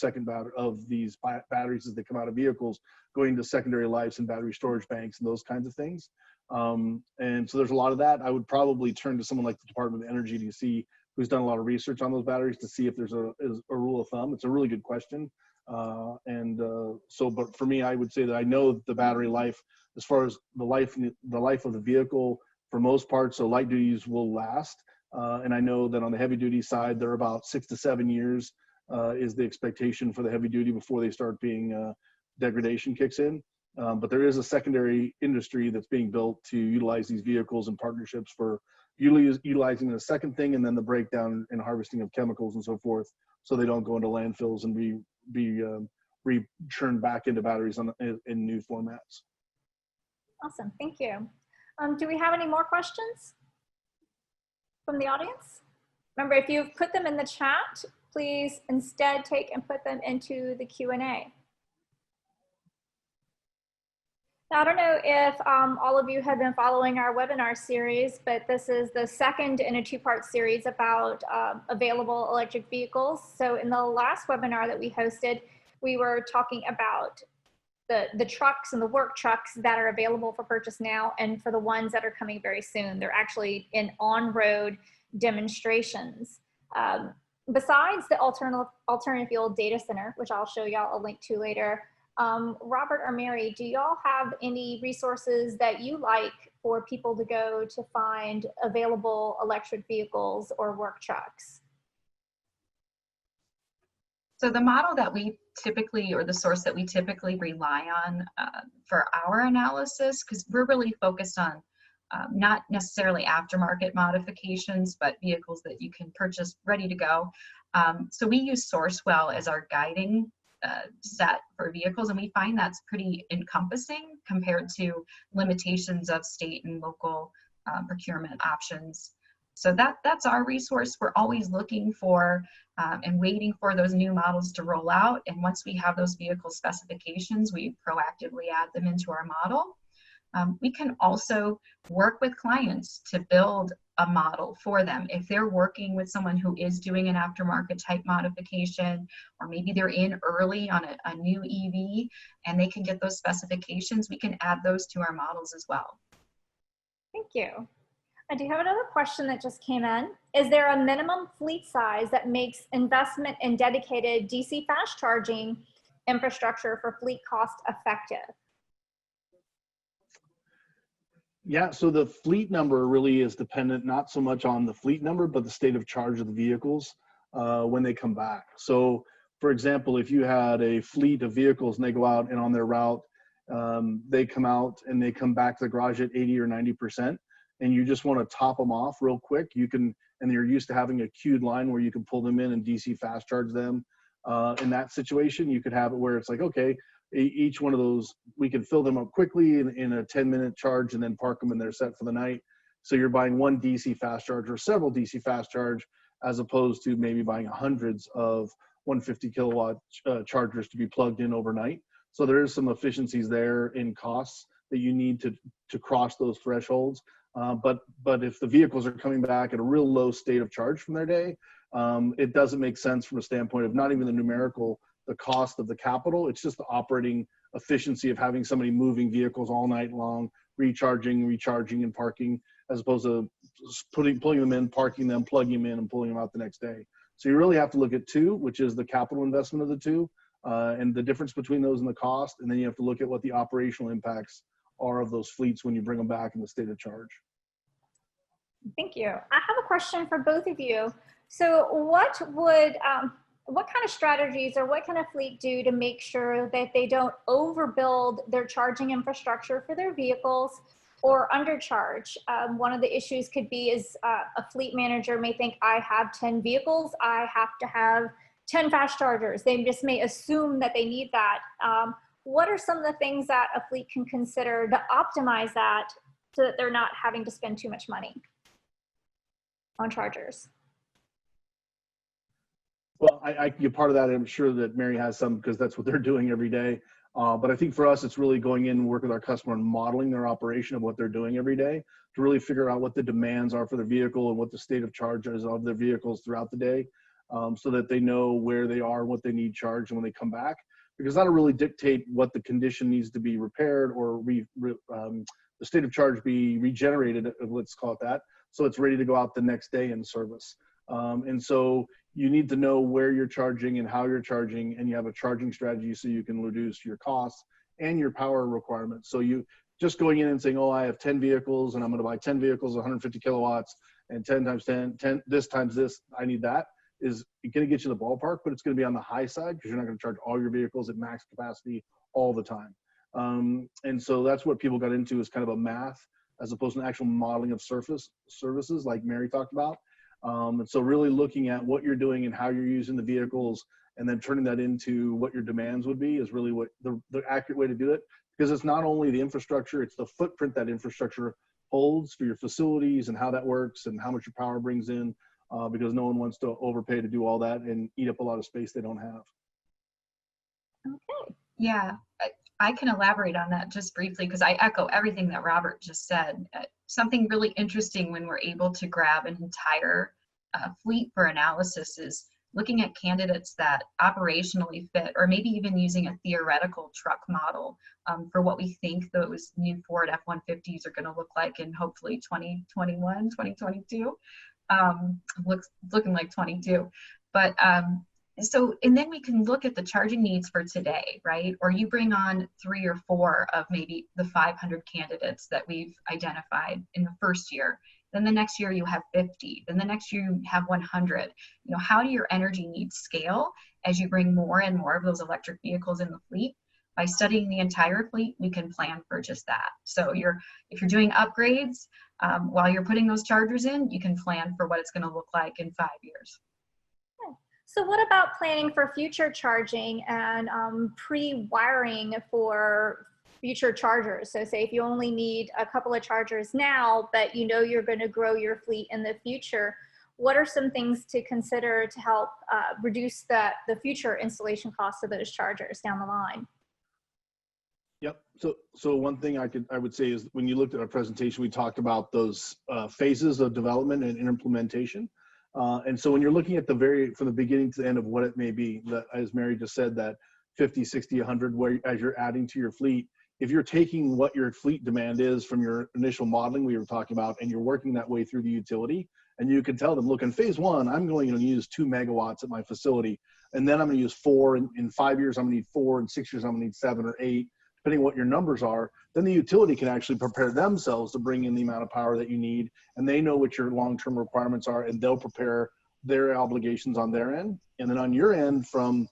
these batteries as they come out of vehicles, going to secondary lives and battery storage banks and those kinds of things. And so there's a lot of that. I would probably turn to someone like the Department of Energy to see who's done a lot of research on those batteries to see if there's a rule of thumb. It's a really good question. But for me, I would say that I know the battery life, as far as the life of the vehicle, for most parts, so light duties will last. And I know that on the heavy duty side, they're about 6 to 7 years is the expectation for the heavy duty before they start being degradation kicks in. But there is a secondary industry that's being built to utilize these vehicles and partnerships for utilizing the second thing, and then the breakdown and harvesting of chemicals and so forth, so they don't go into landfills and be churned back into batteries in new formats. Awesome, thank you. Do we have any more questions from the audience? Remember, if you've put them in the chat, please instead take and put them into the Q&A. Now, I don't know if all of you have been following our webinar series, but this is the second in a two-part series about available electric vehicles. So in the last webinar that we hosted, we were talking about the trucks and the work trucks that are available for purchase now, and for the ones that are coming very soon. They're actually in on-road demonstrations. Besides the alternative fuel data center, which I'll show y'all a link to later, Robert or Mary, do y'all have any resources that you like for people to go to find available electric vehicles or work trucks? So the model that we typically, or the source that we typically rely on for our analysis, because we're really focused on not necessarily aftermarket modifications, but vehicles that you can purchase ready to go. So we use Sourcewell as our guiding set for vehicles, and we find that's pretty encompassing compared to limitations of state and local procurement options. So that's our resource. We're always looking for and waiting for those new models to roll out, and once we have those vehicle specifications, we proactively add them into our model. We can also work with clients to build a model for them. If they're working with someone who is doing an aftermarket type modification, or maybe they're in early on a new EV and they can get those specifications, we can add those to our models as well. Thank you. I do have another question that just came in. Is there a minimum fleet size that makes investment in dedicated DC fast charging infrastructure for fleet cost effective? Yeah, so the fleet number really is dependent not so much on the fleet number, but the state of charge of the vehicles when they come back. So, for example, if you had a fleet of vehicles and they go out and on their route, they come out and they come back to the garage at 80 or 90%, and you just want to top them off real quick, you can, and you're used to having a queued line where you can pull them in and DC fast charge them. In that situation, you could have it where it's like, okay, each one of those, we can fill them up quickly in a 10-minute charge and then park them and they're set for the night. So you're buying one DC fast charge or several DC fast charge, as opposed to maybe buying hundreds of 150 kilowatt chargers to be plugged in overnight. So there is some efficiencies there in costs that you need to cross those thresholds. But if the vehicles are coming back at a real low state of charge from their day, it doesn't make sense from a standpoint of not even the numerical, the cost of the capital. It's just the operating efficiency of having somebody moving vehicles all night long, recharging, and parking, as opposed to pulling them in, parking them, plugging them in, and pulling them out the next day. So you really have to look at two, which is the capital investment of the two, and the difference between those and the cost. And then you have to look at what the operational impacts are of those fleets when you bring them back in the state of charge. Thank you. I have a question for both of you. So what kind of strategies or what can a fleet do to make sure that they don't overbuild their charging infrastructure for their vehicles or undercharge? One of the issues could be is a fleet manager may think, I have 10 vehicles, I have to have 10 fast chargers. They just may assume that they need that. What are some of the things that a fleet can consider to optimize that so that they're not having to spend too much money on chargers? Well, I can get part of that. I'm sure that Mary has some, because that's what they're doing every day. But I think for us, it's really going in and working with our customer and modeling their operation of what they're doing every day to really figure out what the demands are for their vehicle and what the state of charge is of their vehicles throughout the day, so that they know where they are, what they need charged, and when they come back. Because that'll really dictate what the condition needs to be repaired or the state of charge be regenerated, let's call it that, so it's ready to go out the next day in service. And so you need to know where you're charging and how you're charging, and you have a charging strategy so you can reduce your costs and your power requirements. So you just going in and saying, oh, I have 10 vehicles and I'm going to buy 10 vehicles, 150 kilowatts, and 10 times 10, this times this, I need that, is going to get you the ballpark, but it's going to be on the high side because you're not going to charge all your vehicles at max capacity all the time. And so that's what people got into, is kind of a math as opposed to an actual modeling of services like Mary talked about. And so really looking at what you're doing and how you're using the vehicles, and then turning that into what your demands would be, is really what the accurate way to do it. Because it's not only the infrastructure, it's the footprint that infrastructure holds for your facilities and how that works and how much your power brings in, because no one wants to overpay to do all that and eat up a lot of space they don't have. Okay. Yeah, I can elaborate on that just briefly because I echo everything that Robert just said. Something really interesting when we're able to grab an entire fleet for analysis is looking at candidates that operationally fit, or maybe even using a theoretical truck model for what we think those new Ford F-150s are going to look like in hopefully 2021, 2022. Looking like 22. But so, and then we can look at the charging needs for today, right? Or you bring on 3 or 4 of maybe the 500 candidates that we've identified in the first year. Then the next year you have 50. Then the next year you have 100. You know, how do your energy needs scale as you bring more and more of those electric vehicles in the fleet? By studying the entire fleet, we can plan for just that. So if you're doing upgrades while you're putting those chargers in, you can plan for what it's going to look like in 5 years. So what about planning for future charging and pre-wiring for future chargers? So say if you only need a couple of chargers now, but you know you're going to grow your fleet in the future, what are some things to consider to help reduce the future installation costs of those chargers down the line? Yep. So one thing I would say is, when you looked at our presentation, we talked about those phases of development and implementation. And so when you're looking at from the beginning to the end of what it may be, that, as Mary just said, that 50, 60, 100, where as you're adding to your fleet, if you're taking what your fleet demand is from your initial modeling we were talking about, and you're working that way through the utility, and you can tell them, look, in phase 1, I'm going to use 2 megawatts at my facility, and then I'm going to use 4, and in 5 years, I'm going to need 4, and 6 years, I'm going to need 7 or 8, depending on what your numbers are. Then the utility can actually prepare themselves to bring in the amount of power that you need, and they know what your long-term requirements are, and they'll prepare their obligations on their end. And then on your end, from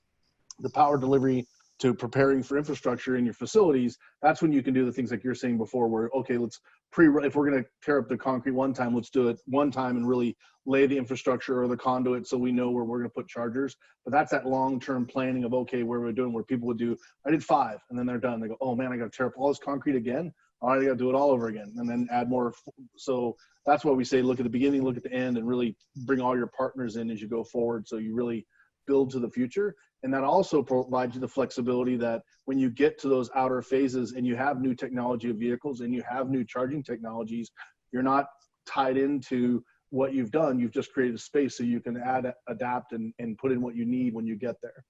the power delivery to preparing for infrastructure in your facilities, that's when you can do the things like you're saying before, where, okay, if we're going to tear up the concrete one time, let's do it one time and really lay the infrastructure or the conduit so we know where we're going to put chargers. But that's that long-term planning of, okay, where we're doing, where people would do, I did 5, and then they're done. They go, oh man, I got to tear up all this concrete again. All right, I got to do it all over again, and then add more. So that's why we say, look at the beginning, look at the end, and really bring all your partners in as you go forward, so you really build to the future. And that also provides you the flexibility that when you get to those outer phases and you have new technology of vehicles and you have new charging technologies, you're not tied into what you've done. You've just created a space so you can adapt and put in what you need when you get there.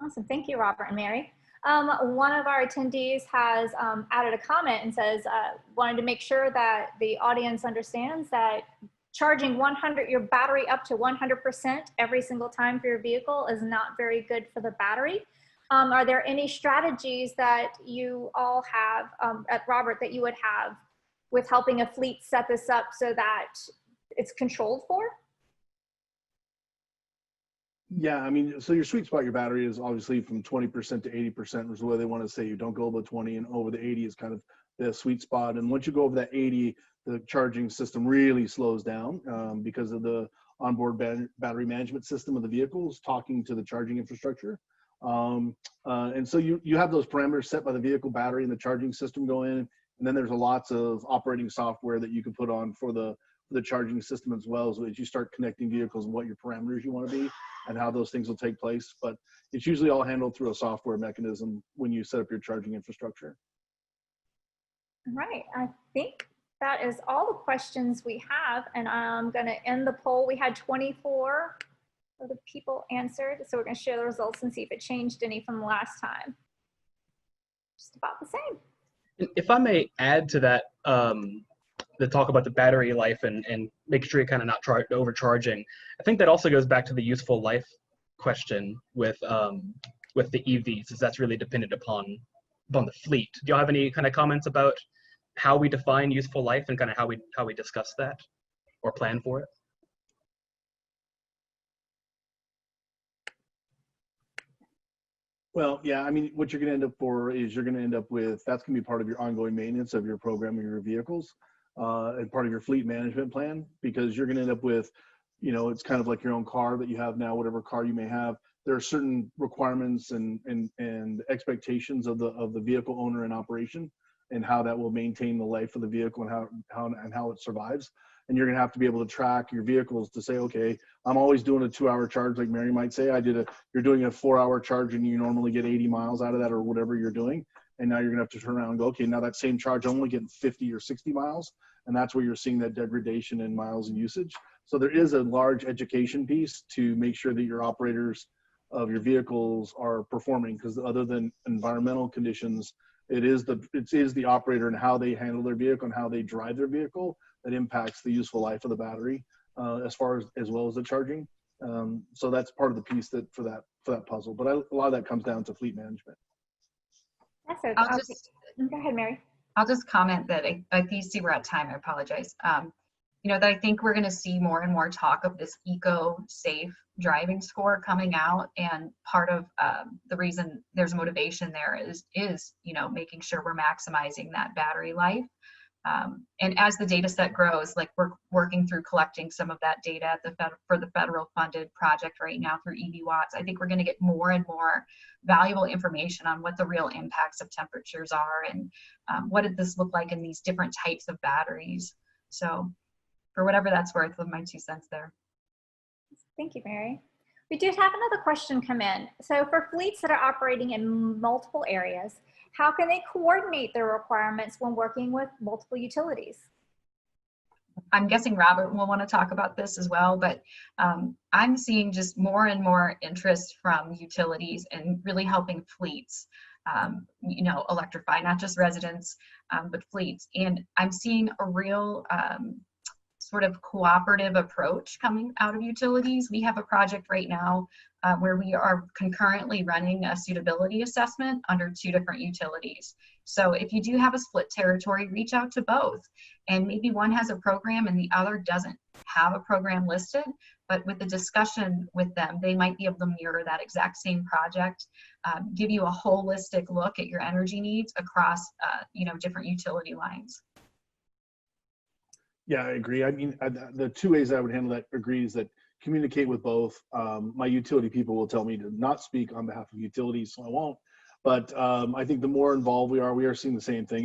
Awesome. Thank you, Robert and Mary. One of our attendees has added a comment and says, wanted to make sure that the audience understands that charging your battery up to 100% every single time for your vehicle is not very good for the battery. Are there any strategies that you all have, at Robert, that you would have with helping a fleet set this up so that it's controlled for? Yeah, I mean, so your sweet spot, your battery is obviously from 20% to 80%, is the way they want to say. You don't go over 20, and over the 80 is kind of the sweet spot. And once you go over that 80, the charging system really slows down because of the onboard battery management system of the vehicles talking to the charging infrastructure. And so you have those parameters set by the vehicle battery and the charging system go in. And then there's lots of operating software that you can put on for the charging system as well, so as you start connecting vehicles and what your parameters you want to be and how those things will take place. But it's usually all handled through a software mechanism when you set up your charging infrastructure. All right, I think that is all the questions we have, and I'm going to end the poll. We had 24 of the people answered, so we're going to share the results and see if it changed any from last time. Just about the same. If I may add to that, the talk about the battery life and making sure you're kind of not overcharging, I think that also goes back to the useful life question with the EVs, is that's really dependent upon the fleet. Do y'all have any kind of comments about how we define useful life and kind of how we discuss that or plan for it? Well, yeah, I mean, what you're going to end up for is you're going to end up with, that's going to be part of your ongoing maintenance of your program of your vehicles and part of your fleet management plan, because you're going to end up with, you know, it's kind of like your own car that you have now, whatever car you may have. There are certain requirements and expectations of the vehicle owner in operation and how that will maintain the life of the vehicle and how it survives. And you're going to have to be able to track your vehicles to say, okay, I'm always doing a 2-hour charge, like Mary might say. You're doing a 4-hour charge and you normally get 80 miles out of that or whatever you're doing. And now you're going to have to turn around and go, okay, now that same charge, I'm only getting 50 or 60 miles. And that's where you're seeing that degradation in miles and usage. So there is a large education piece to make sure that your operators of your vehicles are performing, because other than environmental conditions, it is the operator and how they handle their vehicle and how they drive their vehicle that impacts the useful life of the battery, as well as the charging. So that's part of the piece for that puzzle. But a lot of that comes down to fleet management. Go ahead, Mary. I'll just comment that I see we're at time. I apologize. You know, that I think we're going to see more and more talk of this eco-safe driving score coming out, and part of the reason there's motivation there is you know, making sure we're maximizing that battery life. And as the data set grows, like we're working through collecting some of that data for the federal funded project right now through EV Watts, I think we're going to get more and more valuable information on what the real impacts of temperatures are and what did this look like in these different types of batteries. So for whatever that's worth, with my 2 cents there. Thank you, Mary. We did have another question come in. So for fleets that are operating in multiple areas, how can they coordinate their requirements when working with multiple utilities? I'm guessing Robert will want to talk about this as well, but I'm seeing just more and more interest from utilities and really helping fleets, you know, electrify not just residents, but fleets. And I'm seeing a real sort of cooperative approach coming out of utilities. We have a project right now where we are concurrently running a suitability assessment under 2 different utilities. So if you do have a split territory, reach out to both. And maybe one has a program and the other doesn't have a program listed, but with the discussion with them, they might be able to mirror that exact same project, give you a holistic look at your energy needs across you know, different utility lines. Yeah, I agree. I mean, the 2 ways I would handle that is that communicate with both. My utility people will tell me to not speak on behalf of utilities, so I won't. But I think the more involved we are seeing the same thing.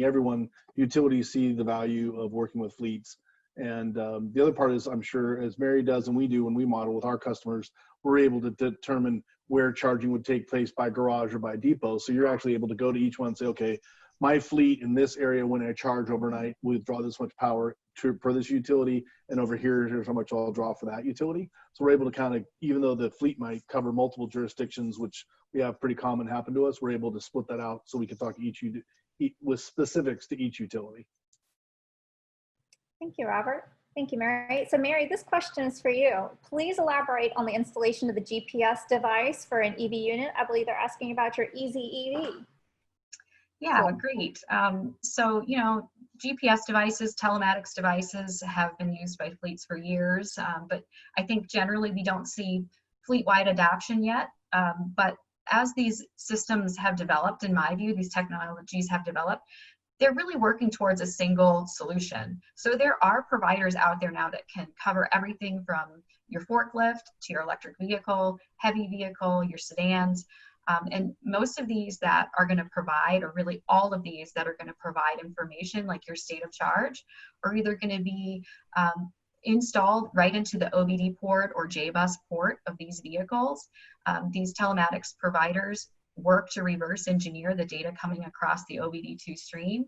Utilities see the value of working with fleets. And the other part is, I'm sure, as Mary does and we do when we model with our customers, we're able to determine where charging would take place by garage or by depot. So you're actually able to go to each one and say, okay, my fleet in this area, when I charge overnight, will draw this much power for this utility, and over here's how much I'll draw for that utility. So we're able to kind of, even though the fleet might cover multiple jurisdictions, which we have pretty common happen to us, we're able to split that out so we can talk to with specifics to each utility. Thank you, Robert. Thank you, Mary. So Mary, this question is for you. Please elaborate on the installation of the GPS device for an EV unit. I believe they're asking about your Easy EV. Yeah, great. So, you know, GPS devices, telematics devices have been used by fleets for years, but I think generally we don't see fleet-wide adoption yet. But as these systems have developed, in my view, these technologies have developed, they're really working towards a single solution. So there are providers out there now that can cover everything from your forklift to your electric vehicle, heavy vehicle, your sedans. And most of these that are going to provide, or really all of these that are going to provide information like your state of charge, are either going to be installed right into the OBD port or JBus port of these vehicles. These telematics providers work to reverse engineer the data coming across the OBD2 stream.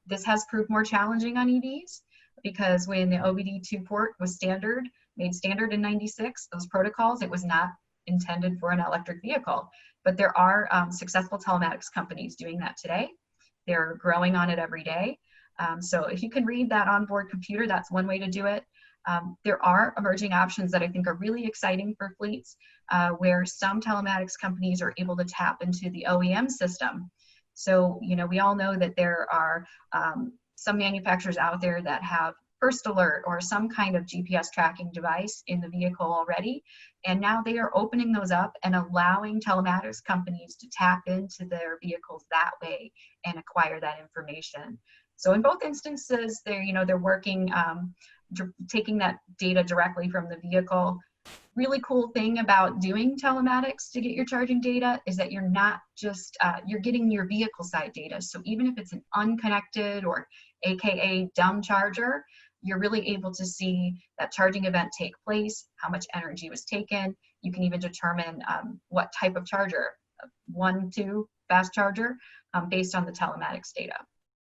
This has proved more challenging on EVs because when the OBD2 port was made standard in '96, those protocols, it was not intended for an electric vehicle. But there are successful telematics companies doing that today. They're growing on it every day. So if you can read that onboard computer, that's one way to do it. There are emerging options that I think are really exciting for fleets, where some telematics companies are able to tap into the OEM system. So, you know, we all know that there are some manufacturers out there that have First Alert or some kind of GPS tracking device in the vehicle already. And now they are opening those up and allowing telematics companies to tap into their vehicles that way and acquire that information. So in both instances, they're working, taking that data directly from the vehicle. Really cool thing about doing telematics to get your charging data is that you're not just, you're getting your vehicle side data. So even if it's an unconnected or AKA dumb charger, you're really able to see that charging event take place, how much energy was taken. You can even determine what type of charger, 1, 2, fast charger, based on the telematics data.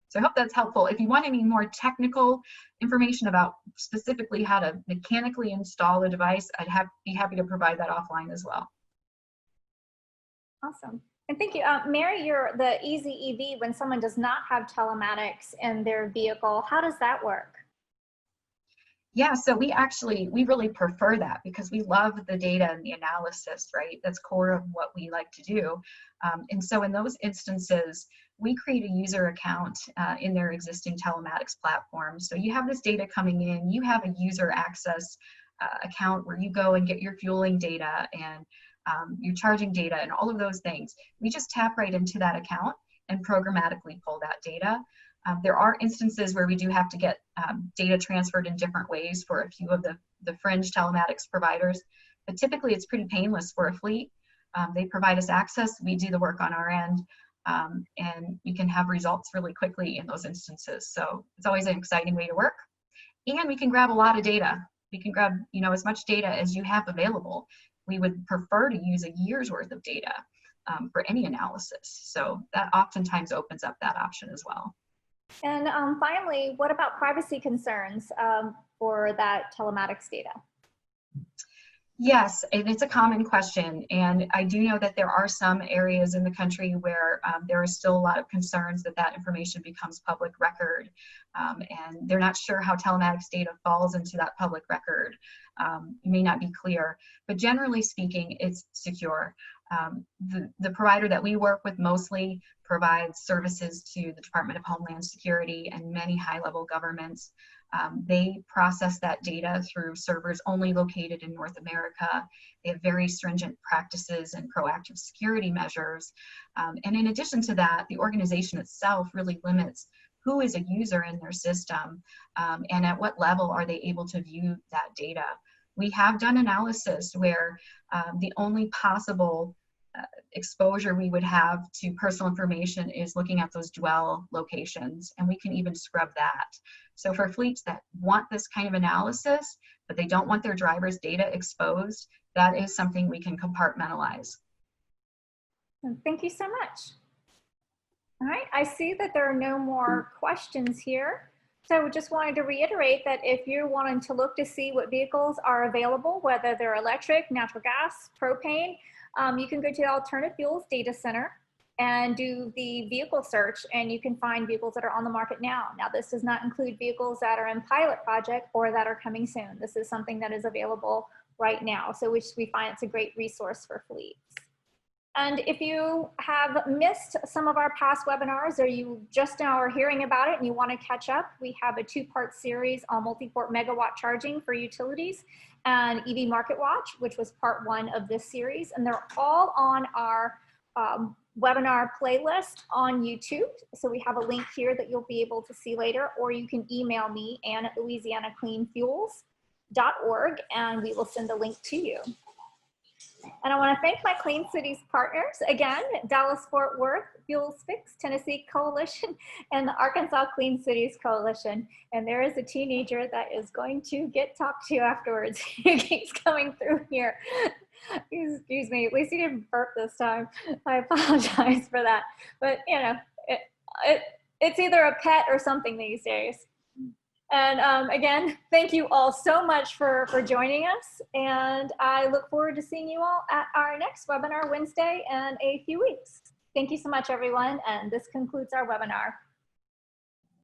So I hope that's helpful. If you want any more technical information about specifically how to mechanically install a device, I'd be happy to provide that offline as well. Awesome. And thank you. Mary, you're the Easy EV when someone does not have telematics in their vehicle. How does that work? Yeah, so we really prefer that because we love the data and the analysis, right? That's core of what we like to do. And so in those instances, we create a user account in their existing telematics platform. So you have this data coming in, you have a user access account where you go and get your fueling data and your charging data and all of those things. We just tap right into that account and programmatically pull that data. There are instances where we do have to get data transferred in different ways for a few of the fringe telematics providers, but typically it's pretty painless for a fleet. They provide us access, we do the work on our end, and we can have results really quickly in those instances. So it's always an exciting way to work. And we can grab a lot of data. We can grab, you know, as much data as you have available. We would prefer to use a year's worth of data for any analysis. So that oftentimes opens up that option as well. And finally, what about privacy concerns for that telematics data? Yes, and it's a common question. And I do know that there are some areas in the country where there is still a lot of concerns that that information becomes public record. And they're not sure how telematics data falls into that public record. It may not be clear, but generally speaking, it's secure. The provider that we work with mostly provides services to the Department of Homeland Security and many high-level governments. They process that data through servers only located in North America. They have very stringent practices and proactive security measures. And in addition to that, the organization itself really limits who is a user in their system and at what level are they able to view that data. We have done analysis where the only possible exposure we would have to personal information is looking at those dwell locations, and we can even scrub that. So for fleets that want this kind of analysis, but they don't want their drivers' data exposed, that is something we can compartmentalize. Thank you so much. All right, I see that there are no more questions here. So we just wanted to reiterate that if you're wanting to look to see what vehicles are available, whether they're electric, natural gas, propane, you can go to the Alternative Fuels Data Center and do the vehicle search, and you can find vehicles that are on the market now. Now, this does not include vehicles that are in pilot project or that are coming soon. This is something that is available right now, so which we find it's a great resource for fleets. And if you have missed some of our past webinars or you just now are hearing about it and you want to catch up, we have a 2-part series on multi-port megawatt charging for utilities and EV Market Watch, which was part 1 of this series. And they're all on our webinar playlist on YouTube. So we have a link here that you'll be able to see later, or you can email me, Ann@LouisianaCleanFuels.org, and we will send a link to you. And I want to thank my Clean Cities partners again, Dallas-Fort Worth, Fuels Fix, Tennessee Coalition, and the Arkansas Clean Cities Coalition. And there is a teenager that is going to get talked to afterwards. He keeps coming through here. Excuse me, at least he didn't burp this time. I apologize for that. But you know, it's either a pet or something these days. And again, thank you all so much for joining us. And I look forward to seeing you all at our next webinar Wednesday in a few weeks. Thank you so much, everyone. And this concludes our webinar.